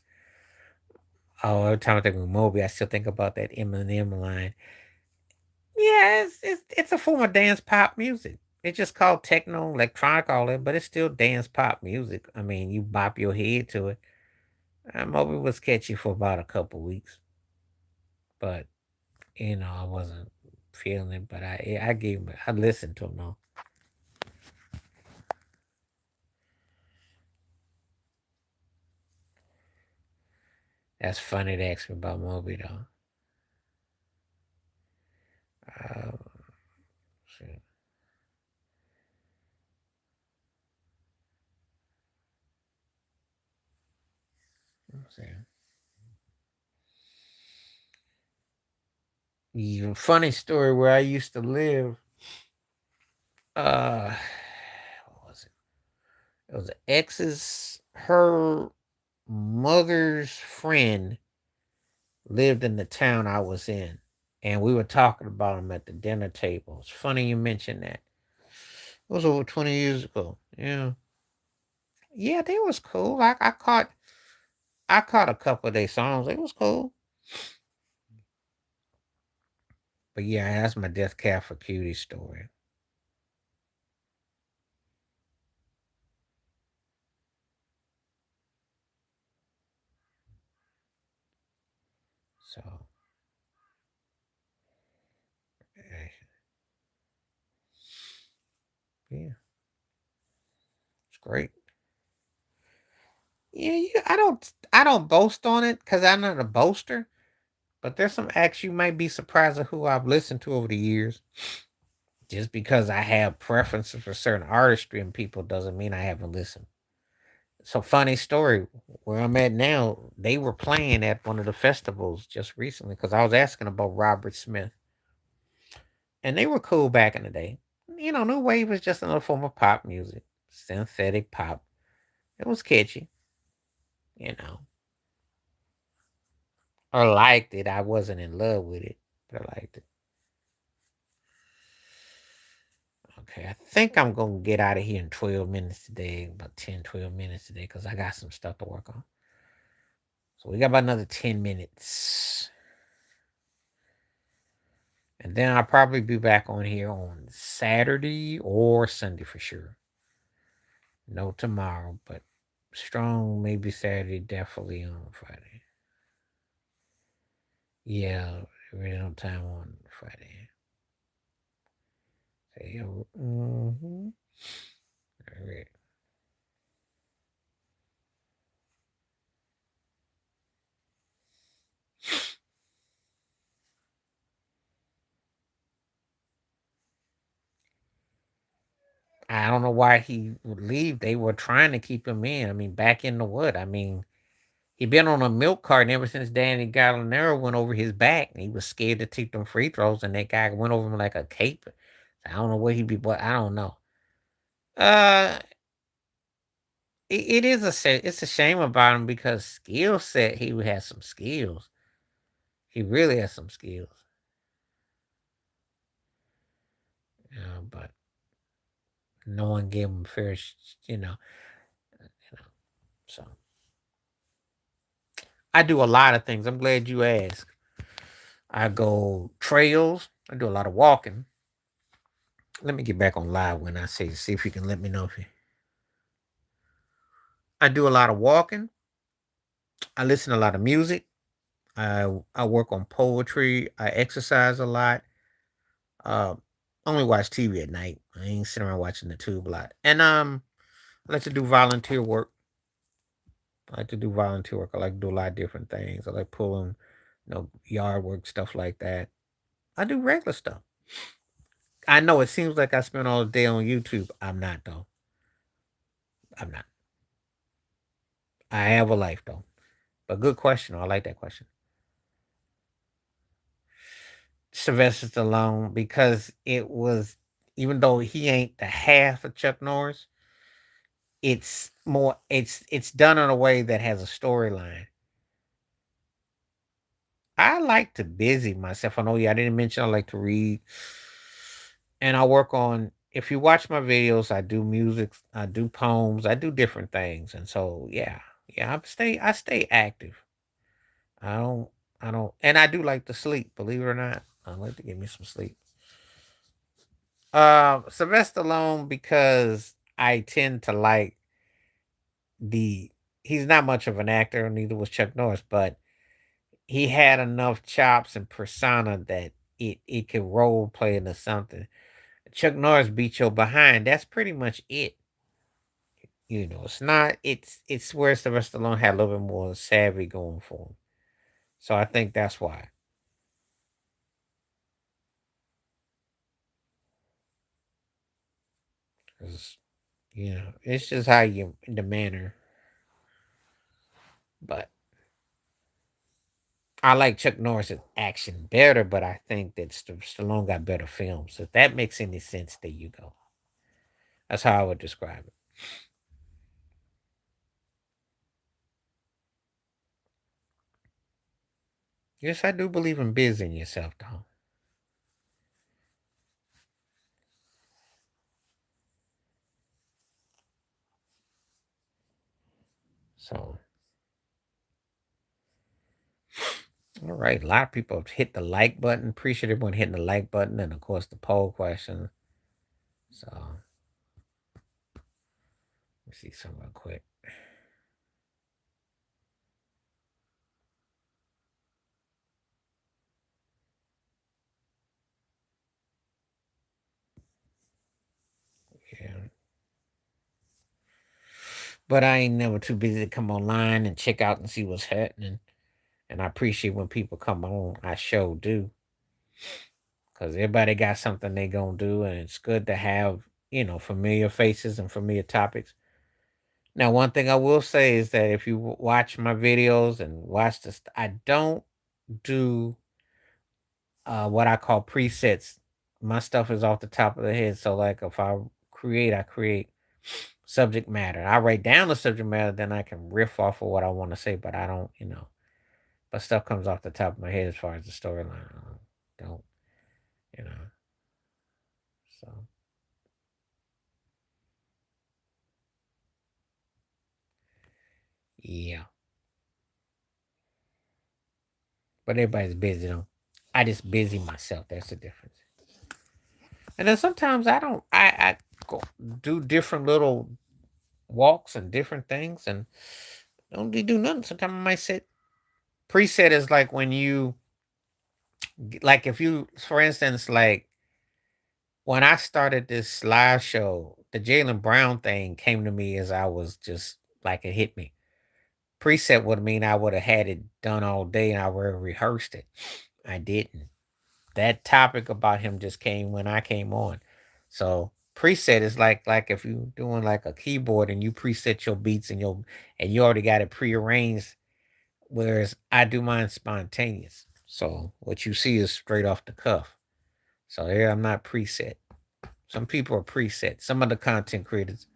Oh, every time I think of Moby, I still think about that Eminem line. Yeah, it's a form of dance pop music. It's just called techno, electronic, all that, but it's still dance pop music. I mean, you bop your head to it. Moby was catchy for about a couple weeks, but you know, I wasn't feeling it. But I gave him, I listened to him though. That's funny to ask me about Moby though. Uh, shit, let's see. Funny story where I used to live. what was it? It was an ex's her mother's friend lived in the town I was in, and we were talking about him at the dinner table. It's funny you mentioned that. It was over 20 years ago. Yeah, yeah, they was cool. I caught a couple of their songs. It was cool. But yeah, that's my Death Cab for Cutie story. So eh, yeah, it's great. Yeah, yeah. I don't boast on it because I'm not a boaster. But there's some acts you might be surprised at who I've listened to over the years. Just because I have preferences for certain artistry and people doesn't mean I haven't listened. So funny story. Where I'm at now, they were playing at one of the festivals just recently because I was asking about Robert Smith, and they were cool back in the day. New wave was just another form of pop music, synthetic pop. It was catchy, you know. I liked it. I wasn't in love with it, but I liked it. Okay, I think I'm gonna get out of here in 12 minutes today, about 10, 12 minutes today, because I got some stuff to work on. So we got about another 10 minutes. And then I'll probably be back on here on Saturday or Sunday for sure. No tomorrow, but strong maybe Saturday, definitely on Friday. Yeah, really no time on Friday. So, yeah, mm-hmm. All right. I don't know why he would leave. They were trying to keep him in. I mean, back in the wood. I mean, he been on a milk carton ever since Danny Gallinaro went over his back. And he was scared to take them free throws, and that guy went over him like a cape. I don't know what he be, but I don't know. Uh, it is it's a shame about him because skill set he has some skills. He really has some skills. But no one gave him fair, you know. So I do a lot of things. I'm glad you asked. I go trails. I do a lot of walking. Let me get back on live when I say, see if you can let me know if you. I do a lot of walking. I listen to a lot of music. I work on poetry. I exercise a lot. Uh, only watch TV at night. I ain't sitting around watching the tube a lot. And I like to do volunteer work. I like to do volunteer work. I like to do a lot of different things. I like pulling, yard work, stuff like that. I do regular stuff. I know it seems like I spend all day on YouTube. I'm not though. I'm not. I have a life though. But good question. I like that question. Sylvester Stallone because it was even though he ain't the half of Chuck Norris, it's done in a way that has a storyline. I like to busy myself. I know I didn't mention I like to read. And I work on if you watch my videos, I do music, I do poems, I do different things. And so yeah, yeah, I stay active. I don't I don't and I do like to sleep, believe it or not. I like to get me some sleep. Sylvester Stallone because I tend to like the he's not much of an actor, neither was Chuck Norris, but he had enough chops and persona that it could role play into something. Chuck Norris beat your behind. That's pretty much it. It's not. It's where Sylvester Stallone had a little bit more savvy going for him. So I think that's why. 'Cause, it's just how you the manner. But I like Chuck Norris's action better, but I think that Stallone got better films. If that makes any sense, there you go. That's how I would describe it. Yes, I do believe in busying yourself, though. So, all right. A lot of people have hit the like button. Appreciate everyone hitting the like button. And of course, the poll question. So, let me see something real quick. Yeah. But I ain't never too busy to come online and check out and see what's happening. And I appreciate when people come on. I sure do. Because everybody got something they going to do. And it's good to have, familiar faces and familiar topics. Now, one thing I will say is that if you watch my videos and watch this, I don't do what I call presets. My stuff is off the top of the head. So, like, if I create subject matter. I write down the subject matter, then I can riff off of what I want to say, but I don't, but stuff comes off the top of my head as far as the storyline. I don't, you know, so yeah. But everybody's busy though. I just busy myself. That's the difference. And then sometimes I don't. I go, do different little walks and different things, and don't really do nothing. Sometimes I might sit. Preset is like when you like if you, for instance, like when I started this live show, the Jalen Brown thing came to me as I was just like it hit me. Preset would mean I would have had it done all day and I would have rehearsed it. I didn't. That topic about him just came when I came on. So preset is like if you doing like a keyboard and you preset your beats and you already got it prearranged, whereas I do mine spontaneous. So what you see is straight off the cuff. So here I'm not preset. Some people are preset. Some of the content creators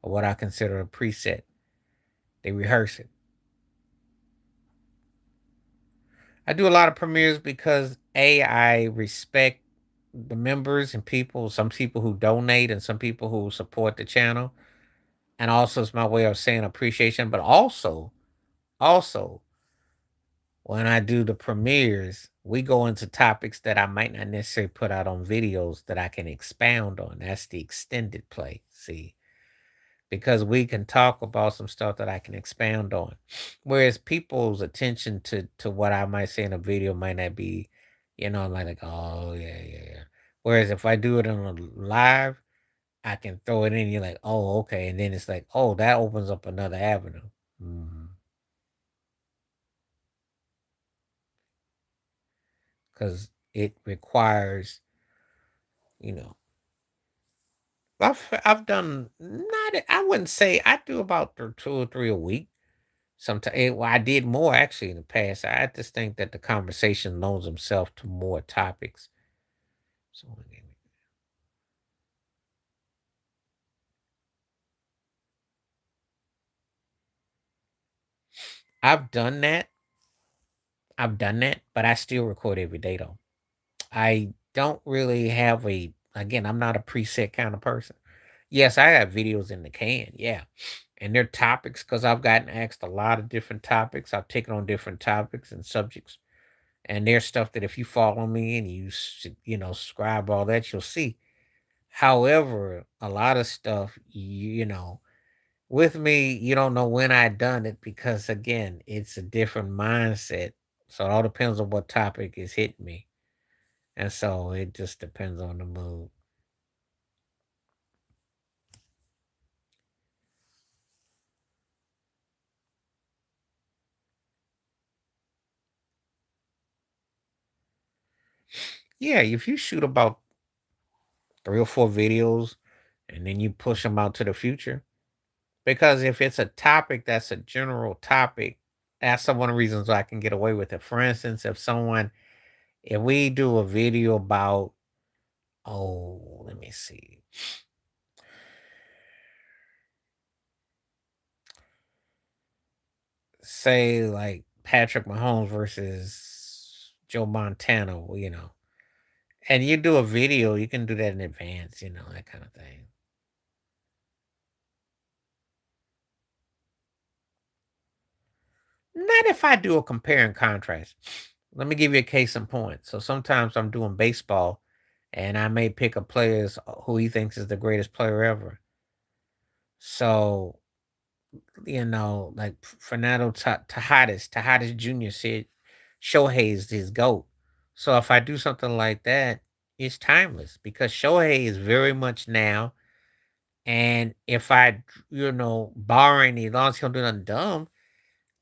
are what I consider a preset. They rehearse it. I do a lot of premieres because I respect the members and people, some people who donate and some people who support the channel. And also it's my way of saying appreciation. But also when I do the premieres, we go into topics that I might not necessarily put out on videos that I can expound on. That's the extended play. See, because we can talk about some stuff that I can expound on. Whereas people's attention to what I might say in a video might not be, like oh yeah, yeah, yeah. Whereas if I do it on a live, I can throw it in. You're like, oh okay, and then it's like, oh that opens up another avenue. Because it requires, you know, I've done not. I wouldn't say I do about 2 or 3 a week. Sometimes well, I did more actually in the past. I just think that the conversation loans himself to more topics. So I've done that. I've done that, but I still record every day though. I don't really have a again, I'm not a preset kind of person. Yes, I have videos in the can, yeah. And they're topics because I've gotten asked a lot of different topics. I've taken on different topics and subjects. And there's stuff that if you follow me and subscribe all that, you'll see. However, a lot of stuff, with me, you don't know when I done it because again, it's a different mindset. So it all depends on what topic is hitting me. And so it just depends on the mood. Yeah, if you shoot about 3 or 4 videos and then you push them out to the future, because if it's a topic that's a general topic, that's one of the reasons why I can get away with it. For instance, if we do a video about, oh, let me see. say like Patrick Mahomes versus Joe Montana, and you do a video, you can do that in advance, that kind of thing. Not if I do a compare and contrast. Let me give you a case in point. So sometimes I'm doing baseball and I may pick a player who he thinks is the greatest player ever. So, like Fernando Tejadas Jr. said Shohei is his GOAT. So if I do something like that, it's timeless because Shohei is very much now. And if I, barring as long as he don't do nothing dumb,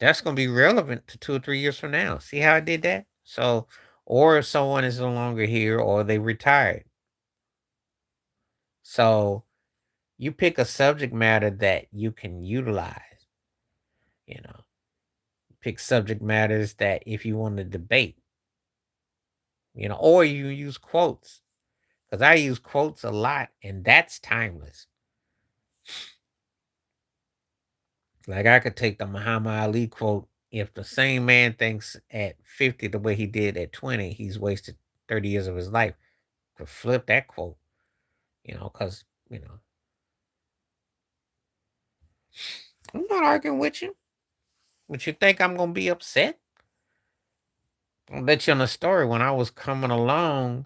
that's gonna be relevant to 2 or 3 years from now. See how I did that? So, or if someone is no longer here or they retired. So, you pick a subject matter that you can utilize, you know. Pick subject matters that if you want to debate, or you use quotes. Because I use quotes a lot and that's timeless. Like I could take the Muhammad Ali quote. If the same man thinks at 50 the way he did at 20, he's wasted 30 years of his life. To flip that quote, because, I'm not arguing with you. But you think I'm going to be upset? I'll let you on a story. When I was coming along,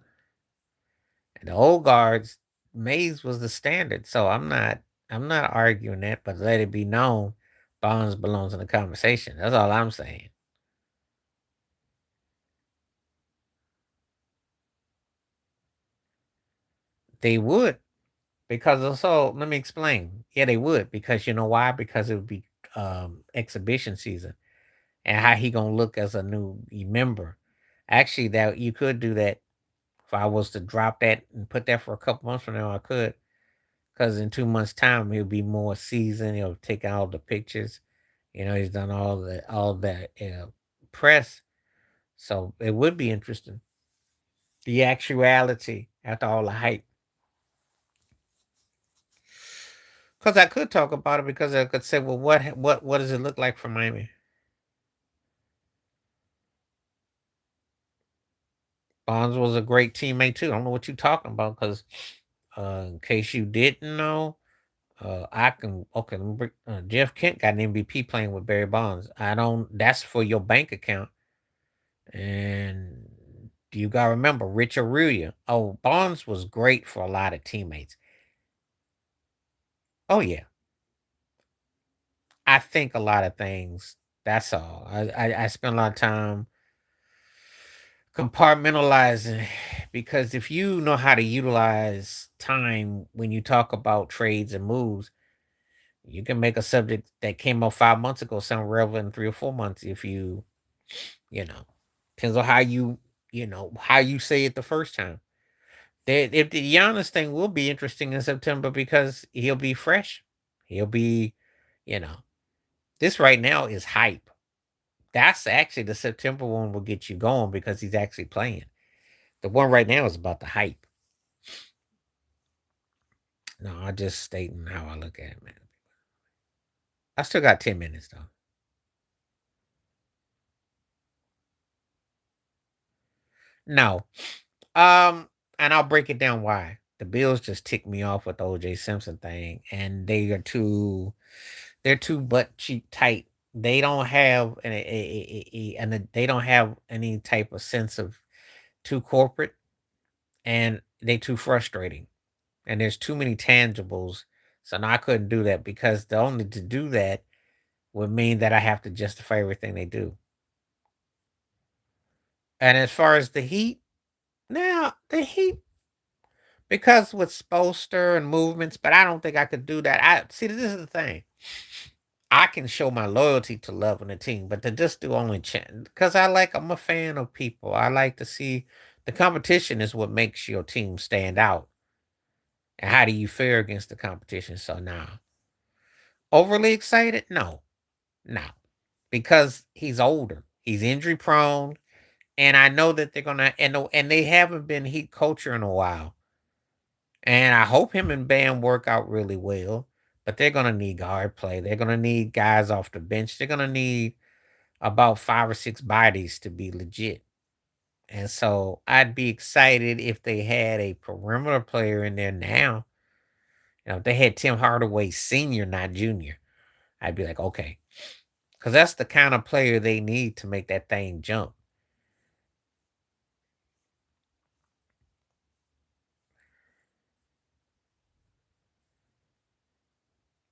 the old guards, Mays was the standard. So I'm not arguing that, but let it be known Bonds belongs in the conversation. That's all I'm saying. They would. Let me explain. Yeah, they would, because you know why? Because it would be exhibition season, and how he gonna look as a new member. Actually, that you could do that. If I was to drop that and put that for a couple months from now, I could. Because in 2 months' time, he'll be more seasoned. He'll take all the pictures. He's done all the press, so it would be interesting. The actuality after all the hype. Because I could talk about it, because I could say, well, what does it look like for Miami? Bonds was a great teammate too. I don't know what you're talking about, because in case you didn't know, I can okay. Jeff Kent got an MVP playing with Barry Bonds. I don't. That's for your bank account, and you got to remember Rich Arulia. Oh, Bonds was great for a lot of teammates. Oh yeah, I think a lot of things. That's all. I spend a lot of time compartmentalizing, because if you know how to utilize time when you talk about trades and moves, you can make a subject that came up 5 months ago sound relevant in 3 or 4 months, if you know depends on how you say it the first time. If the Giannis thing will be interesting in September, because he'll be fresh, he'll be, you know this right now is hype. That's actually the September one will get you going, because he's actually playing. The one right now is about the hype. No, I'm just stating how I look at it, man. I still got 10 minutes though. No. And I'll break it down why. The Bills just ticked me off with the OJ Simpson thing, and they're too butt cheek tight. They don't have they don't have any type of sense of too corporate, and they too frustrating. And there's too many tangibles. So now I couldn't do that, because the only to do that would mean that I have to justify everything they do. And as far as the Heat, now the Heat, because with Spolster and movements, but I don't think I could do that. I see. This is the thing. I can show my loyalty to loving the team, but to just do only because I'm a fan of people. I like to see the competition is what makes your team stand out. And how do you fare against the competition? So now, overly excited? No, no, because he's older. He's injury prone, and I know that they're gonna and they haven't been Heat culture in a while. And I hope him and Bam work out really well. But they're gonna need guard play. They're gonna need guys off the bench. They're gonna need about 5 or 6 bodies to be legit. And so I'd be excited if they had a perimeter player in there now. If they had Tim Hardaway Sr., not Junior, I'd be like, okay. Because that's the kind of player they need to make that thing jump.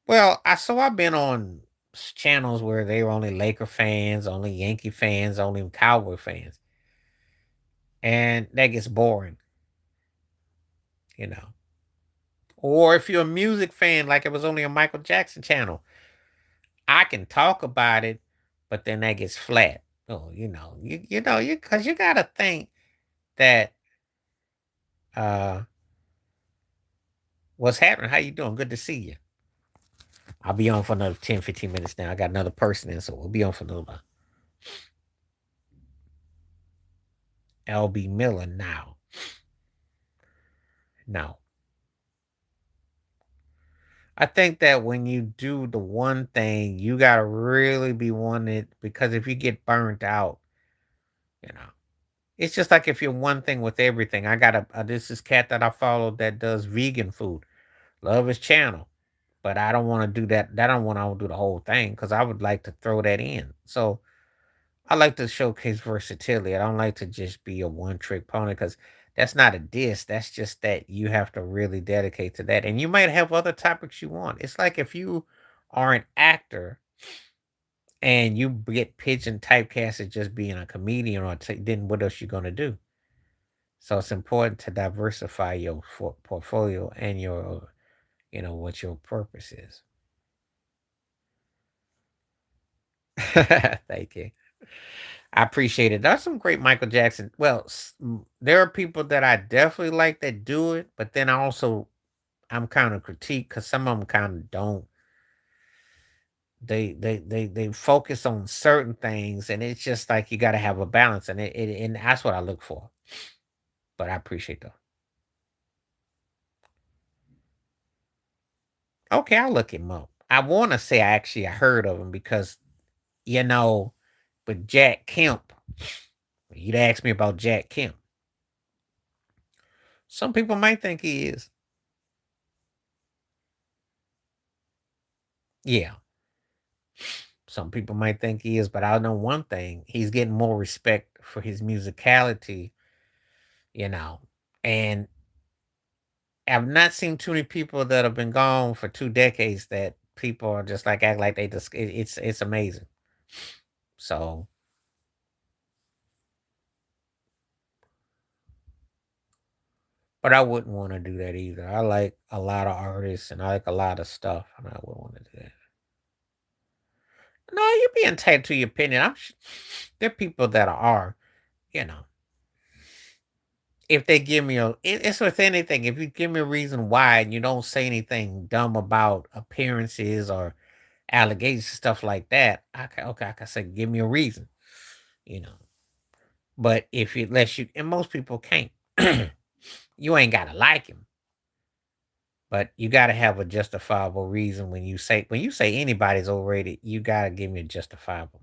Well, I've been on channels where they were only Laker fans, only Yankee fans, only Cowboy fans. And that gets boring, you know. Or if you're a music fan, like it was only a Michael Jackson channel, I can talk about it, but then that gets flat. Oh, you because you gotta think that uh what's happening. How you doing? Good to see you. I'll be on for another 10, 15 minutes now. I got another person in, so we'll be on for another while. LB Miller now. No. I think that when you do the one thing, you gotta really be wanting it because if you get burnt out, you know, it's just like if you're one thing with everything. I got this is cat that I follow that does vegan food. Love his channel, but I don't want to do that. I don't want to do the whole thing because I would like to throw that in. So I like to showcase versatility. I don't like to just be a one trick pony because that's not a diss. That's just that you have to really dedicate to that. And you might have other topics you want. It's like if you are an actor and you get pigeon typecast as just being a comedian then what else you gonna do? So it's important to diversify your portfolio and your, what your purpose is. Thank you. I appreciate it. That's some great Michael Jackson. Well, there are people that I definitely like that do it, but then I'm kind of critique because some of them kind of don't. They focus on certain things, and it's just like you got to have a balance, and that's what I look for. But I appreciate that. Okay, I'll look him up. I want to say I heard of him because you know, with Jack Kemp, you'd ask me about Jack Kemp. Some people might think he is. Yeah, some people might think he is, but I know one thing: he's getting more respect for his musicality, you know. And I've not seen too many people that have been gone for 2 decades that people are just like act like they just it's amazing. So, but I wouldn't want to do that either. I like a lot of artists and I like a lot of stuff, and I wouldn't want to do that. No, you're being entitled to your opinion. There are people that are, you know, if they give me it's with anything. If you give me a reason why and you don't say anything dumb about appearances or allegations, stuff like that, okay, I can say, give me a reason, you know. But if you, unless you, and most people can't, you ain't got to like him, but you got to have a justifiable reason when you say anybody's overrated, you got to give me a justifiable.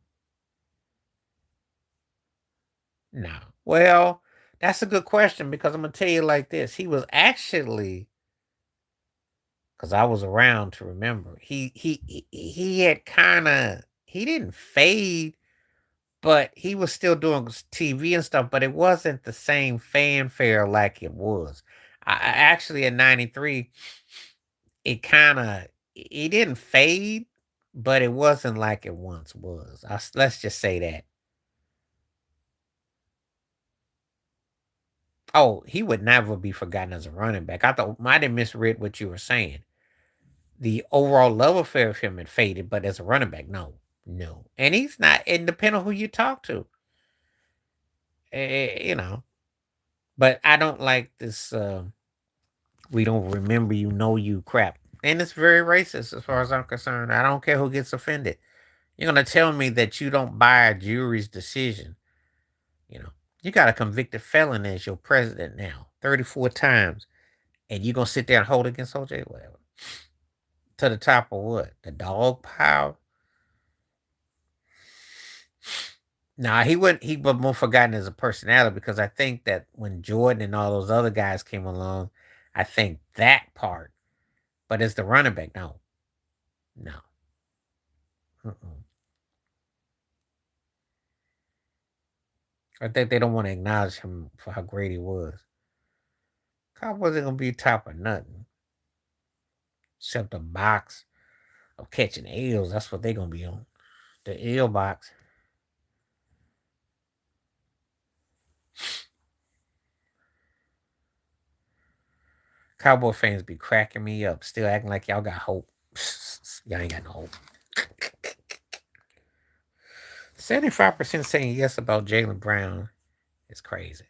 No. Well, that's a good question because I'm gonna tell you like this. He was actually because I was around to remember. He had kind of he didn't fade, but he was still doing TV and stuff. But it wasn't the same fanfare like it was. Actually in '93, it kind of it didn't fade, but it wasn't like it once was. Let's just say that. Oh, he would never be forgotten as a running back. I thought might have misread what you were saying. The overall love affair of him had faded, but as a running back, no, no. And he's not, and depending on who you talk to, you know. But I don't like this. We don't remember you, know you crap, and it's very racist as far as I'm concerned. I don't care who gets offended. You're gonna tell me that you don't buy a jury's decision. You know, you got a convicted felon as your president now, 34 times, and you gonna sit there and hold against OJ, whatever. To the top of what? The dog pile? Nah, he wouldn't. He was more forgotten as a personality because I think that when Jordan and all those other guys came along, I think that part. But as the running back, no, no. Mm-mm. I think they don't want to acknowledge him for how great he was. Cowboys ain't gonna be top of nothing except a box of catching L's. That's what they gonna be on. The L box. Cowboy fans be cracking me up, still acting like y'all got hope. Y'all ain't got no hope. 75% saying yes about Jalen Brown is crazy.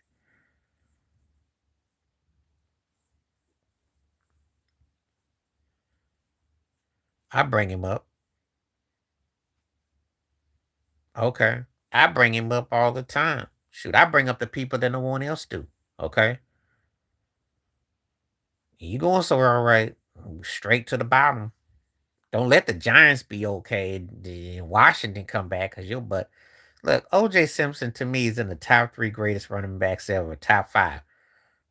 I bring him up. Okay. I bring him up all the time. Shoot, I bring up the people that no one else do. Okay. You going somewhere all right. Straight to the bottom. Don't let the Giants be okay. Washington come back because your butt. Look, OJ Simpson to me is in the top three greatest running backs ever, top five.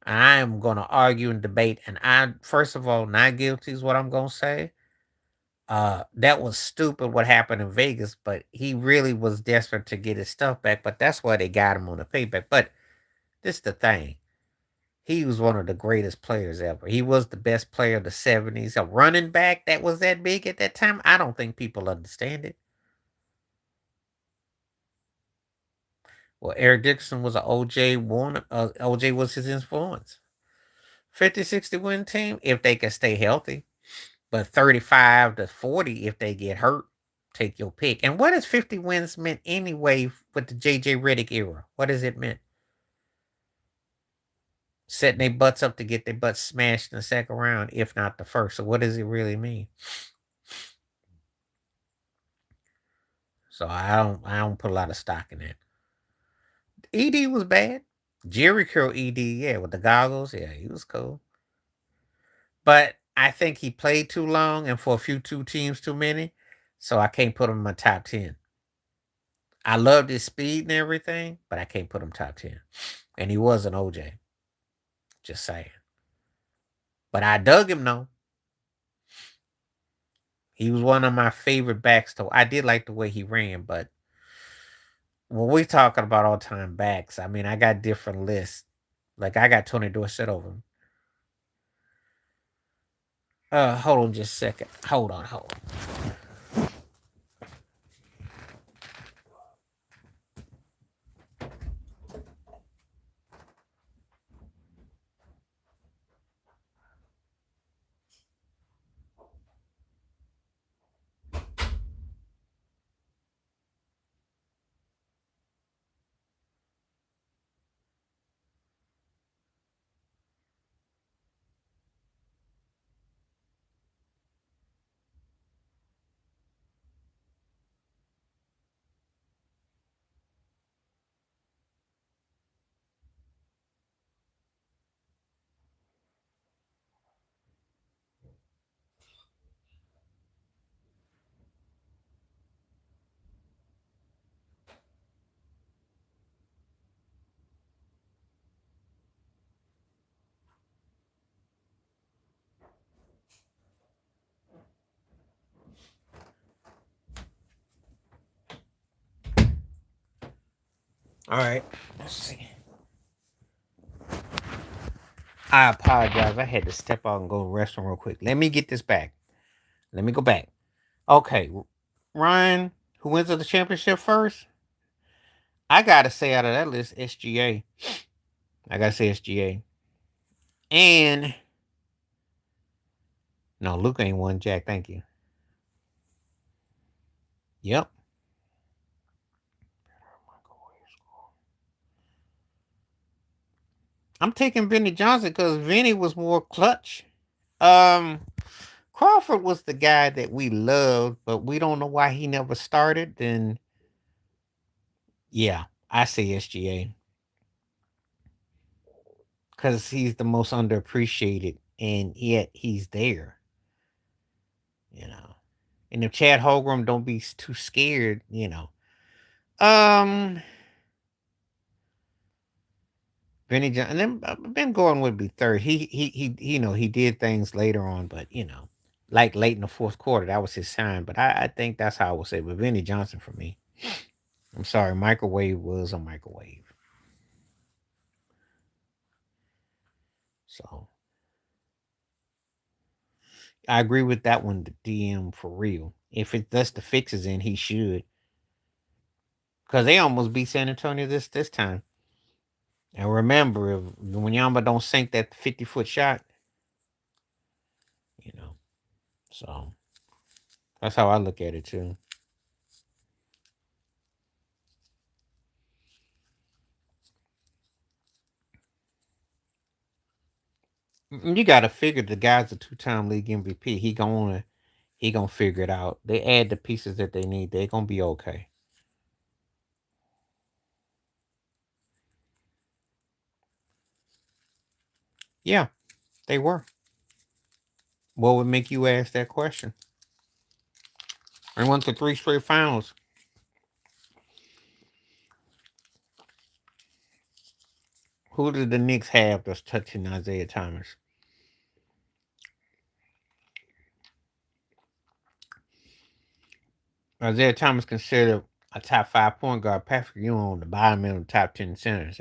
I am going to argue and debate, and I first of all not guilty is what I'm going to say. That was stupid what happened in Vegas, but he really was desperate to get his stuff back. But that's why they got him on the payback. But this is the thing. He was one of the greatest players ever. He was the best player of the 70s. A running back that was that big at that time, I don't think people understand it. Well, Eric Dixon was a OJ Warner. OJ was his influence. 50, 60 win team if they can stay healthy. But 35 to 40 if they get hurt. Take your pick. And what does 50 wins meant anyway with the JJ Redick era? What does it mean? Setting their butts up to get their butts smashed in the second round, if not the first. So what does it really mean? So I don't put a lot of stock in that. ED was bad. Jerry Curl ED, yeah, with the goggles, yeah, he was cool. But I think he played too long and for a few two teams too many. So I can't put him in my top 10. I loved his speed and everything, but I can't put him top 10. And he was an OJ. Just saying. But I dug him though. He was one of my favorite backs. To I did like the way he ran, but when we talking about all time backs, I mean I got different lists. Like I got Tony Dorsett over him. Hold on just a second. Hold on. All right. Let's see. I apologize. I had to step out and go to the restroom real quick. Let me get this back. Let me go back. Okay. Ryan, who wins the championship first? I gotta say out of that list, SGA. I gotta say SGA. And no, Luke ain't won Jack. Thank you. Yep. I'm taking Vinny Johnson because Vinny was more clutch. Um, Crawford was the guy that we loved, but we don't know why he never started. Then, yeah, I say SGA because he's the most underappreciated, and yet he's there. You know, and if Chad Holgram don't be too scared, Um, Benny Johnson. And then Ben Gordon would be third. He did things later on, but like late in the fourth quarter, that was his sign. But I think that's how I would say. But Benny Johnson for me. I'm sorry, microwave was a microwave. So I agree with that one. The DM for real. If it does the fixes in, he should. Cause they almost beat San Antonio this time. And remember, if when Yamba don't sink that 50-foot shot, you know. So that's how I look at it too. You got to figure the guy's a two-time league MVP. He gonna figure it out. They add the pieces that they need. They're gonna be okay. Yeah, they were. What would make you ask that question? They went to three straight finals. Who did the Knicks have that's touching Isaiah Thomas? Isaiah Thomas considered a top five point guard. Patrick Ewing on the bottom end of the top 10 centers.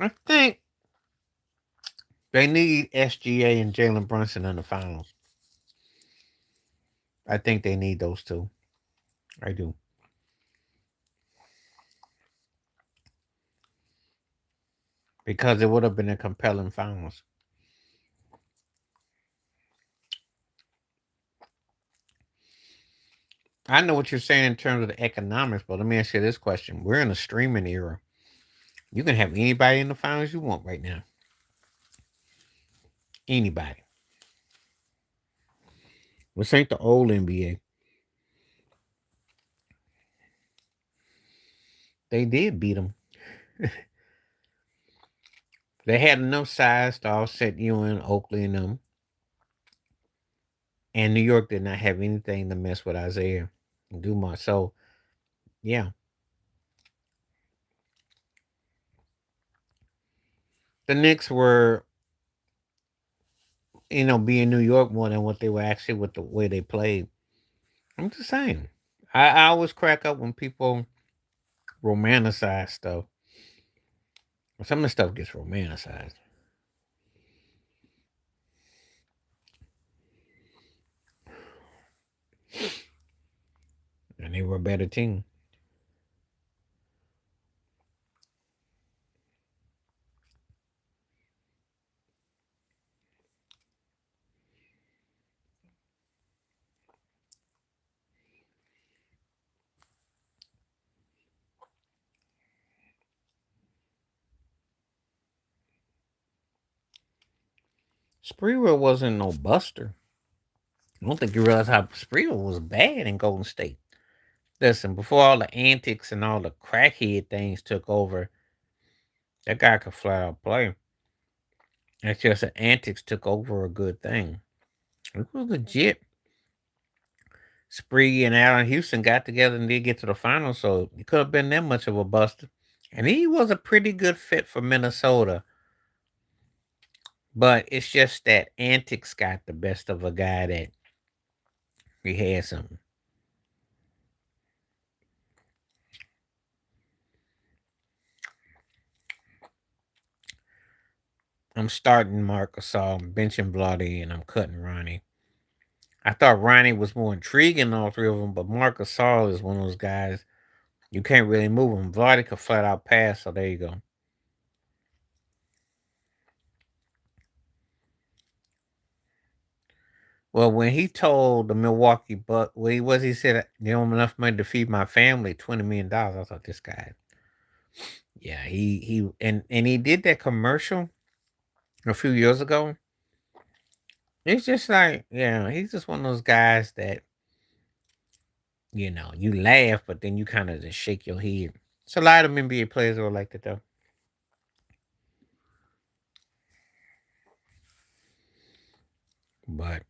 I think they need SGA and Jalen Brunson in the finals. I think they need those two. I do. Because it would have been a compelling finals. I know what you're saying in terms of the economics, but let me ask you this question. We're in a streaming era. You can have anybody in the finals you want right now. Anybody. This ain't the old NBA. They did beat them. They had enough size to offset you and Oakley and them. And New York did not have anything to mess with Isaiah and Dumars. So, yeah. The Knicks were, being New York more than what they were actually with the way they played. I'm just saying. I always crack up when people romanticize stuff. Some of the stuff gets romanticized. And they were a better team. Spreewell wasn't no buster. I don't think you realize how Spreewell was bad in Golden State. Listen, before all the antics and all the crackhead things took over, that guy could flat out play. It's just the antics took over a good thing. It was legit. Spree and Allen Houston got together and did get to the finals, so it could have been that much of a buster. And he was a pretty good fit for Minnesota. But it's just that antics got the best of a guy that he had something. I'm starting Marc Gasol, I'm benching Bloody, and I'm cutting Ronnie. I thought Ronnie was more intriguing than all three of them, but Marc Gasol is one of those guys you can't really move him. Vladi could flat out pass, so there you go. Well, when he told the Milwaukee Buck, he said, "You don't have enough money to feed my family, $20 million." I thought this guy, yeah, he he did that commercial a few years ago. It's just like, yeah, he's just one of those guys that you laugh, but then you kind of just shake your head. It's a lot of NBA players who are like that though. But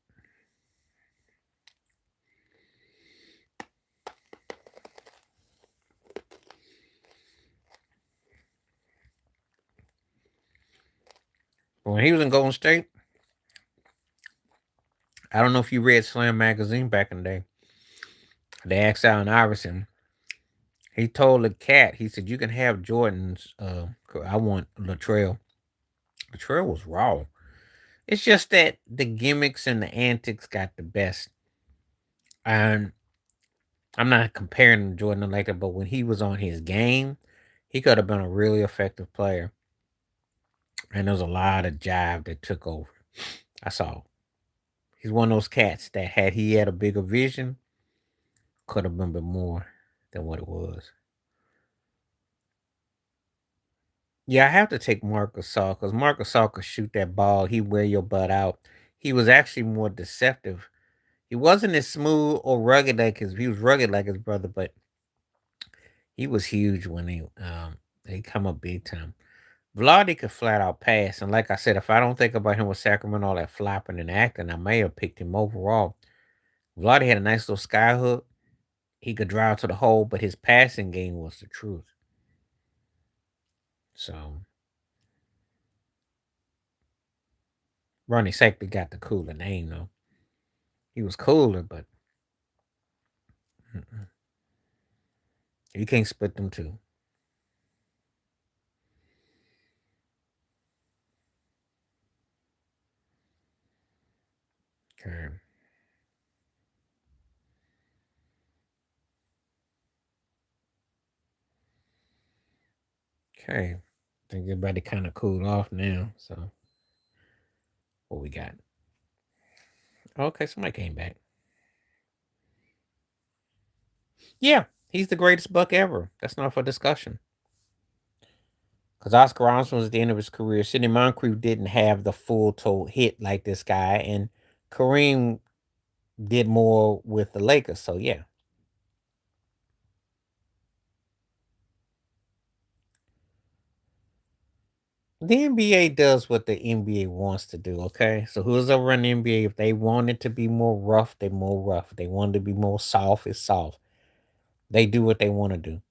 When he was in Golden State, I don't know if you read Slam magazine back in the day. They asked Allen Iverson. He told the cat, he said, "You can have Jordan's. I want Latrell. Latrell was raw. It's just that the gimmicks and the antics got the best. And I'm not comparing Jordan like that, but when he was on his game, he could have been a really effective player. And there was a lot of jive that took over. I saw. He's one of those cats that had he had a bigger vision, could have been more than what it was. Yeah, I have to take Marc Gasol because Marc Gasol could shoot that ball. He wear your butt out. He was actually more deceptive. He wasn't as smooth or rugged like his. He was rugged like his brother, but he was huge when he come up big time. Vladi could flat out pass, and like I said, if I don't think about him with Sacramento, all that flopping and acting, I may have picked him overall. Vladi had a nice little sky hook. He could drive to the hole, but his passing game was the truth. So Ronnie Sackler got the cooler name though. He was cooler, but mm-mm. You can't split them two. Okay. Okay. I think everybody kind of cooled off now. So what we got? Okay, somebody came back. Yeah, he's the greatest Buck ever. That's not for discussion. Because Oscar Robertson was at the end of his career. Sidney Moncrief didn't have the full toe hit like this guy, and Kareem did more with the Lakers. So yeah, the NBA does what the NBA wants to do. Okay, so who's over in the NBA? If they want it to be more rough, they're more rough. If they want it to be more soft, it's soft. They do what they want to do.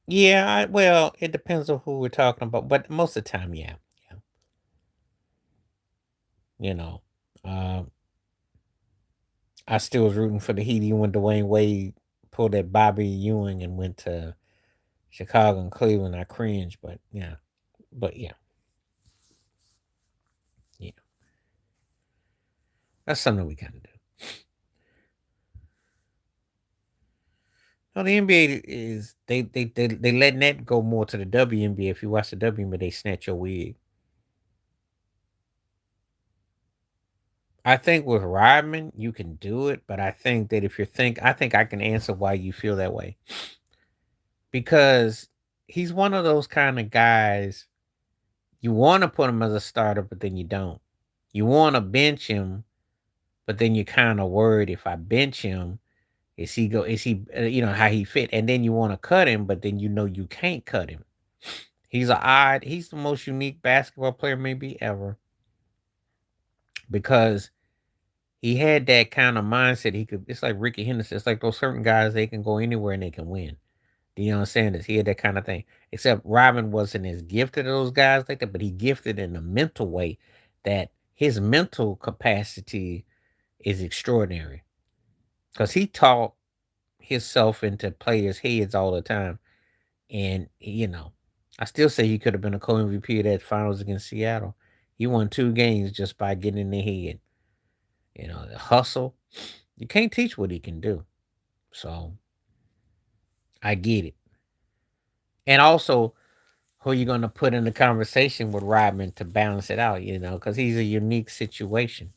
Yeah, well, it depends on who we're talking about, but most of the time, yeah, yeah. You know, uh, I still was rooting for the Heat even when Dwayne Wade pulled that Bobby Ewing and went to Chicago and Cleveland. I cringe, but yeah, yeah. That's something we gotta do. No, the NBA is they letting that go more to the WNBA. If you watch the WNBA, they snatch your wig. I think with Rodman, you can do it, but I think that if I think I can answer why you feel that way because he's one of those kind of guys you want to put him as a starter, but then you don't. You want to bench him, but then you're kind of worried if I bench him, is he how he fit, and then you want to cut him, but then you know you can't cut him. He's the most unique basketball player maybe ever because he had that kind of mindset. He could. It's like Ricky Henderson. It's like those certain guys they can go anywhere and they can win. Deion Sanders, he had that kind of thing. Except Robin wasn't as gifted as those guys like that, but he gifted in a mental way that his mental capacity is extraordinary because he taught himself into players' heads all the time. And, I still say he could have been a co MVP of that finals against Seattle. He won 2 games just by getting in the head. The hustle. You can't teach what he can do. So I get it. And also, who you going to put in the conversation with Rodman to balance it out, because he's a unique situation.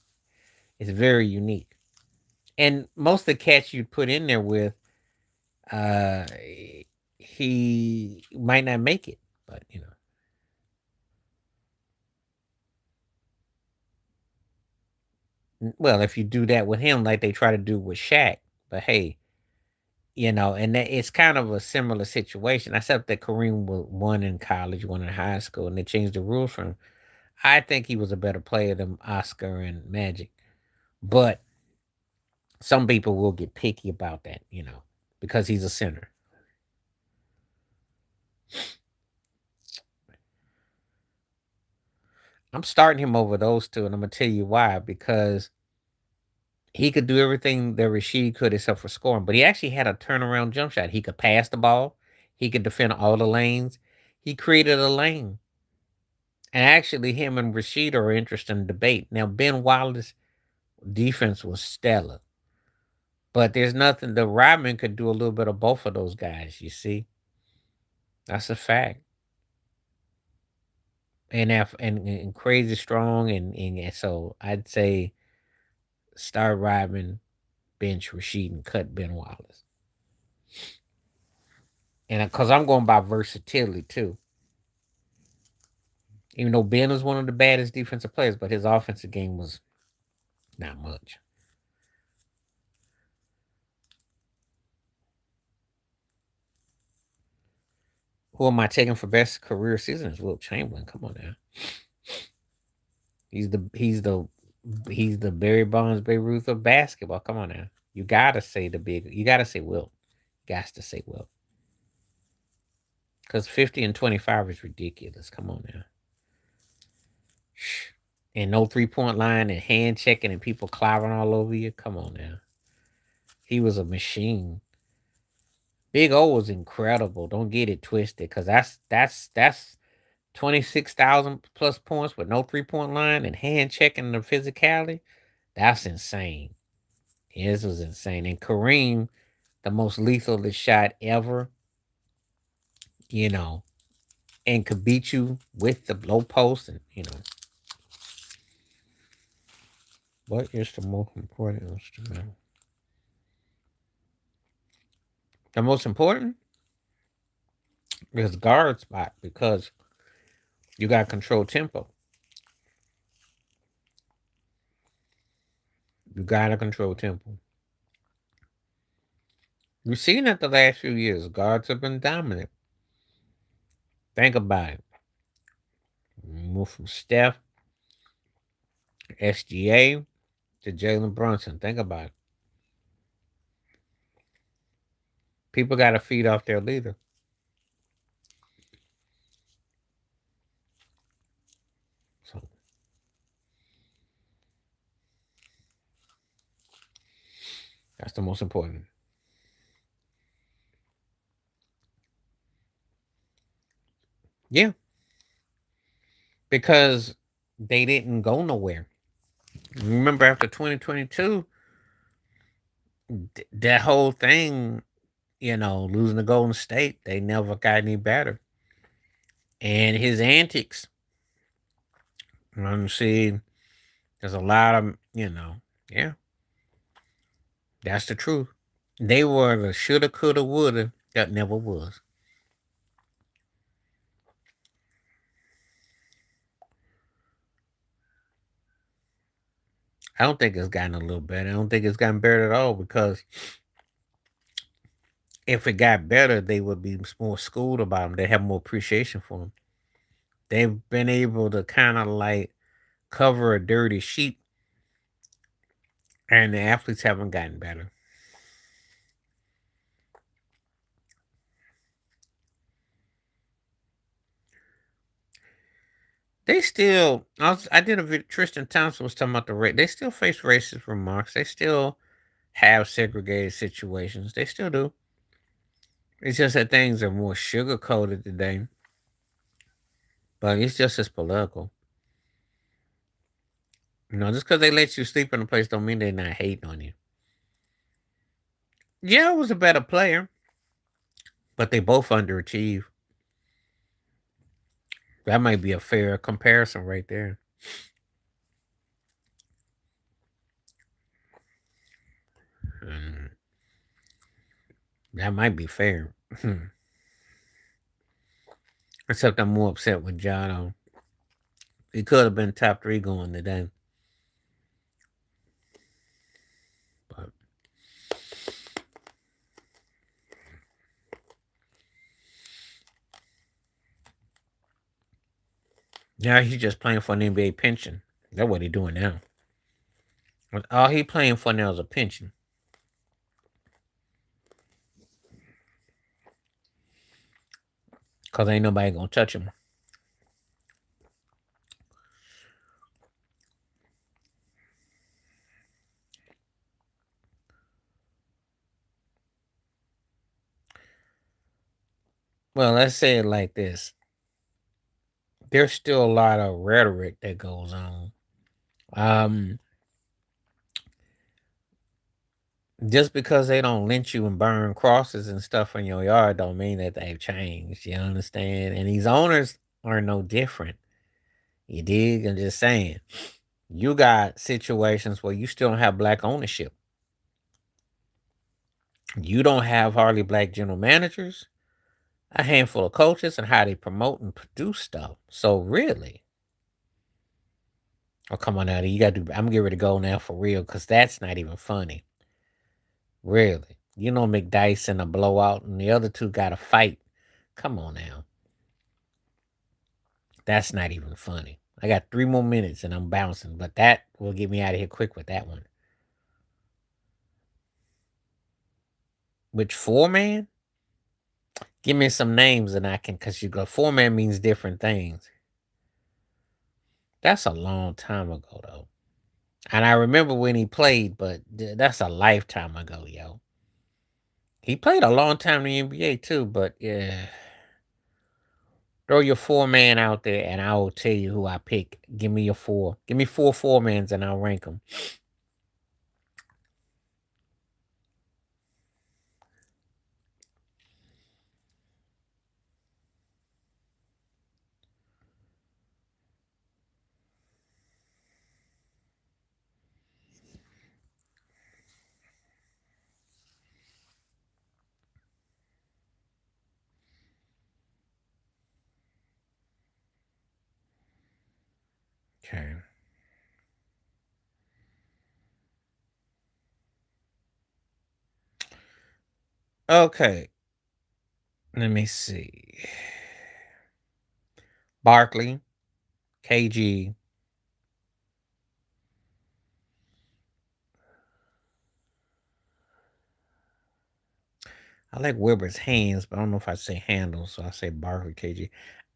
It's very unique. And most of the cats you put in there with, uh, he might not make it. But, well, if you do that with him like they try to do with Shaq, but hey, and it's kind of a similar situation, except that Kareem was one in college, one in high school, and they changed the rules for him. I think he was a better player than Oscar and Magic. But some people will get picky about that, because he's a center. I'm starting him over those two, and I'm gonna tell you why. Because he could do everything that Rashid could except for scoring, but he actually had a turnaround jump shot. He could pass the ball. He could defend all the lanes. He created a lane. And actually, him and Rashid are interesting in debate. Now, Ben Wallace's defense was stellar, but there's nothing. The Rodman could do a little bit of both of those guys. You see, that's a fact. And crazy strong, and so I'd say start Rodman, bench Rashid, and cut Ben Wallace. And because I'm going by versatility too. Even though Ben was one of the baddest defensive players, but his offensive game was not much. Who am I taking for best career season? Is Wilt Chamberlain. Come on now. He's the he's the he's the Barry Bonds, Babe Ruth of basketball. Come on now. You gotta say the big. You gotta say Wilt. Got to say Wilt. Because 50 and 25 is ridiculous. Come on now. And no 3-point line and hand checking and people clobbering all over you. Come on now. He was a machine. Big O was incredible. Don't get it twisted, because that's 26,000 plus points with no 3-point line and hand checking the physicality. That's insane. This was insane. And Kareem, the most lethal shot ever, you know, and could beat you with the low post, and what is the most important instrument? The most important is guard spot, because you got to control tempo. You got to control tempo. You've seen it the last few years. Guards have been dominant. Think about it. Move from Steph, SGA to Jalen Brunson. Think about it. People got to feed off their leader. So that's the most important. Yeah, because they didn't go nowhere. Remember, after 2022, that whole thing, losing the Golden State, they never got any better. And his antics, see, there's a lot of, yeah, that's the truth. They were the shoulda, coulda, woulda that never was. I don't think it's gotten a little better. I don't think it's gotten better at all, because if it got better, they would be more schooled about them. They have more appreciation for them. They've been able to kind of like cover a dirty sheet, and the athletes haven't gotten better. They still, I did a video. Tristan Thompson was talking about the rate. They still face racist remarks. They still have segregated situations. They still do. It's just that things are more sugar coated today, but it's just as political. Just because they let you sleep in a place don't mean they're not hating on you. Yeah, I was a better player, but they both underachieve. That might be a fair comparison right there. Mm, that might be fair. Except I'm more upset with John. He could have been top 3 going today. But now he's just playing for an NBA pension. That's what he's doing now. All he playing for now is a pension. Because ain't nobody going to touch him. Well, let's say it like this. There's still a lot of rhetoric that goes on. Um, just because they don't lynch you and burn crosses and stuff in your yard don't mean that they've changed. You understand? And these owners are no different. You dig? I'm just saying. You got situations where you still don't have black ownership. You don't have hardly black general managers, a handful of coaches, and how they promote and produce stuff. So really, oh come on now, you got to. I'm getting ready to go now for real because that's not even funny. Really, you know McDice in a blowout, and the other two got a fight. Come on now, that's not even funny. I got 3 more minutes and I'm bouncing, but that will get me out of here quick with that one. Which four man? Give me some names and I can, because you go, four man means different things. That's a long time ago, though. And I remember when he played, but that's a lifetime ago, yo. He played a long time in the NBA, too, but yeah. Throw your four man out there and I will tell you who I pick. Give me your four. Give me four mans and I'll rank them. Okay. Okay. Let me see. Barkley, KG. I like Wilber's hands, but I don't know if I say handles, so I say Barkley, KG.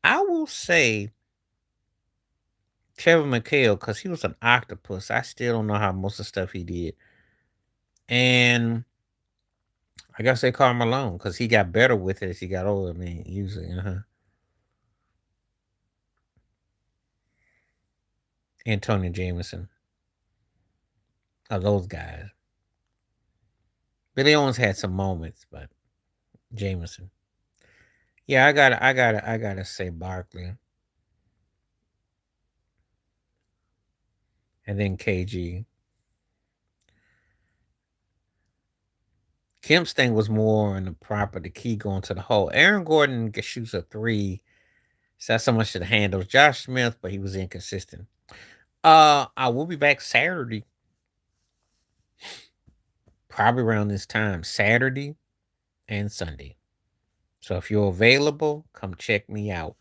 I will say Trevor McHale because he was an octopus. I still don't know how most of the stuff he did. And I gotta say Karl Malone because he got better with it as he got older. I mean, usually, Antonio Jameson of those guys. Billy Owens had some moments, but Jameson. Yeah, I gotta say Barkley, and then KG. Kemp's thing was more in the proper, the key going to the hole. Aaron Gordon shoots a three. So that's so much to the handles. Josh Smith, but he was inconsistent. I will be back Saturday, probably around this time, Saturday and Sunday. So if you're available, come check me out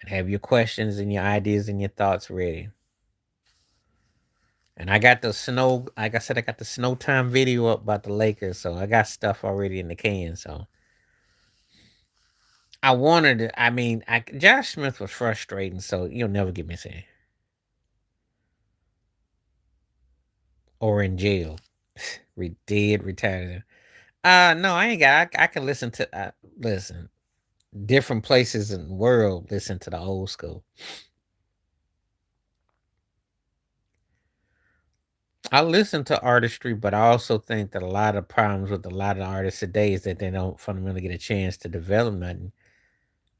and have your questions and your ideas and your thoughts ready. And I got the snow, like I said, I got the snow time video up about the Lakers, so I got stuff already in the can. So I wanted to, I mean, Josh Smith was frustrating, so you'll never get me saying or in jail. Dead, retired. No, I ain't got. I can listen to. Listen, different places in the world listen to the old school. I listen to artistry, but I also think that a lot of problems with a lot of artists today is that they don't fundamentally get a chance to develop nothing,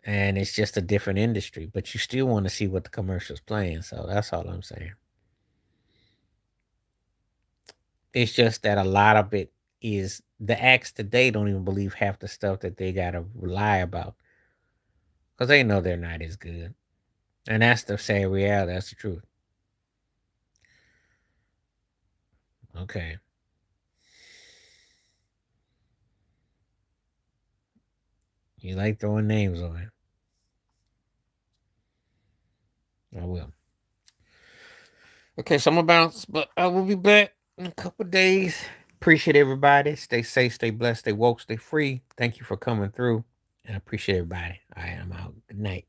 and it's just a different industry. But you still want to see what the commercial's playing, so that's all I'm saying. It's just that a lot of it is the acts today don't even believe half the stuff that they gotta lie about because they know they're not as good. And that's the sad reality. That's the truth. Okay. You like throwing names on it. I will. Okay, so I'm gonna bounce, but I will be back in a couple days. Appreciate everybody. Stay safe, stay blessed, stay woke, stay free. Thank you for coming through. And I appreciate everybody. I am out. Good night.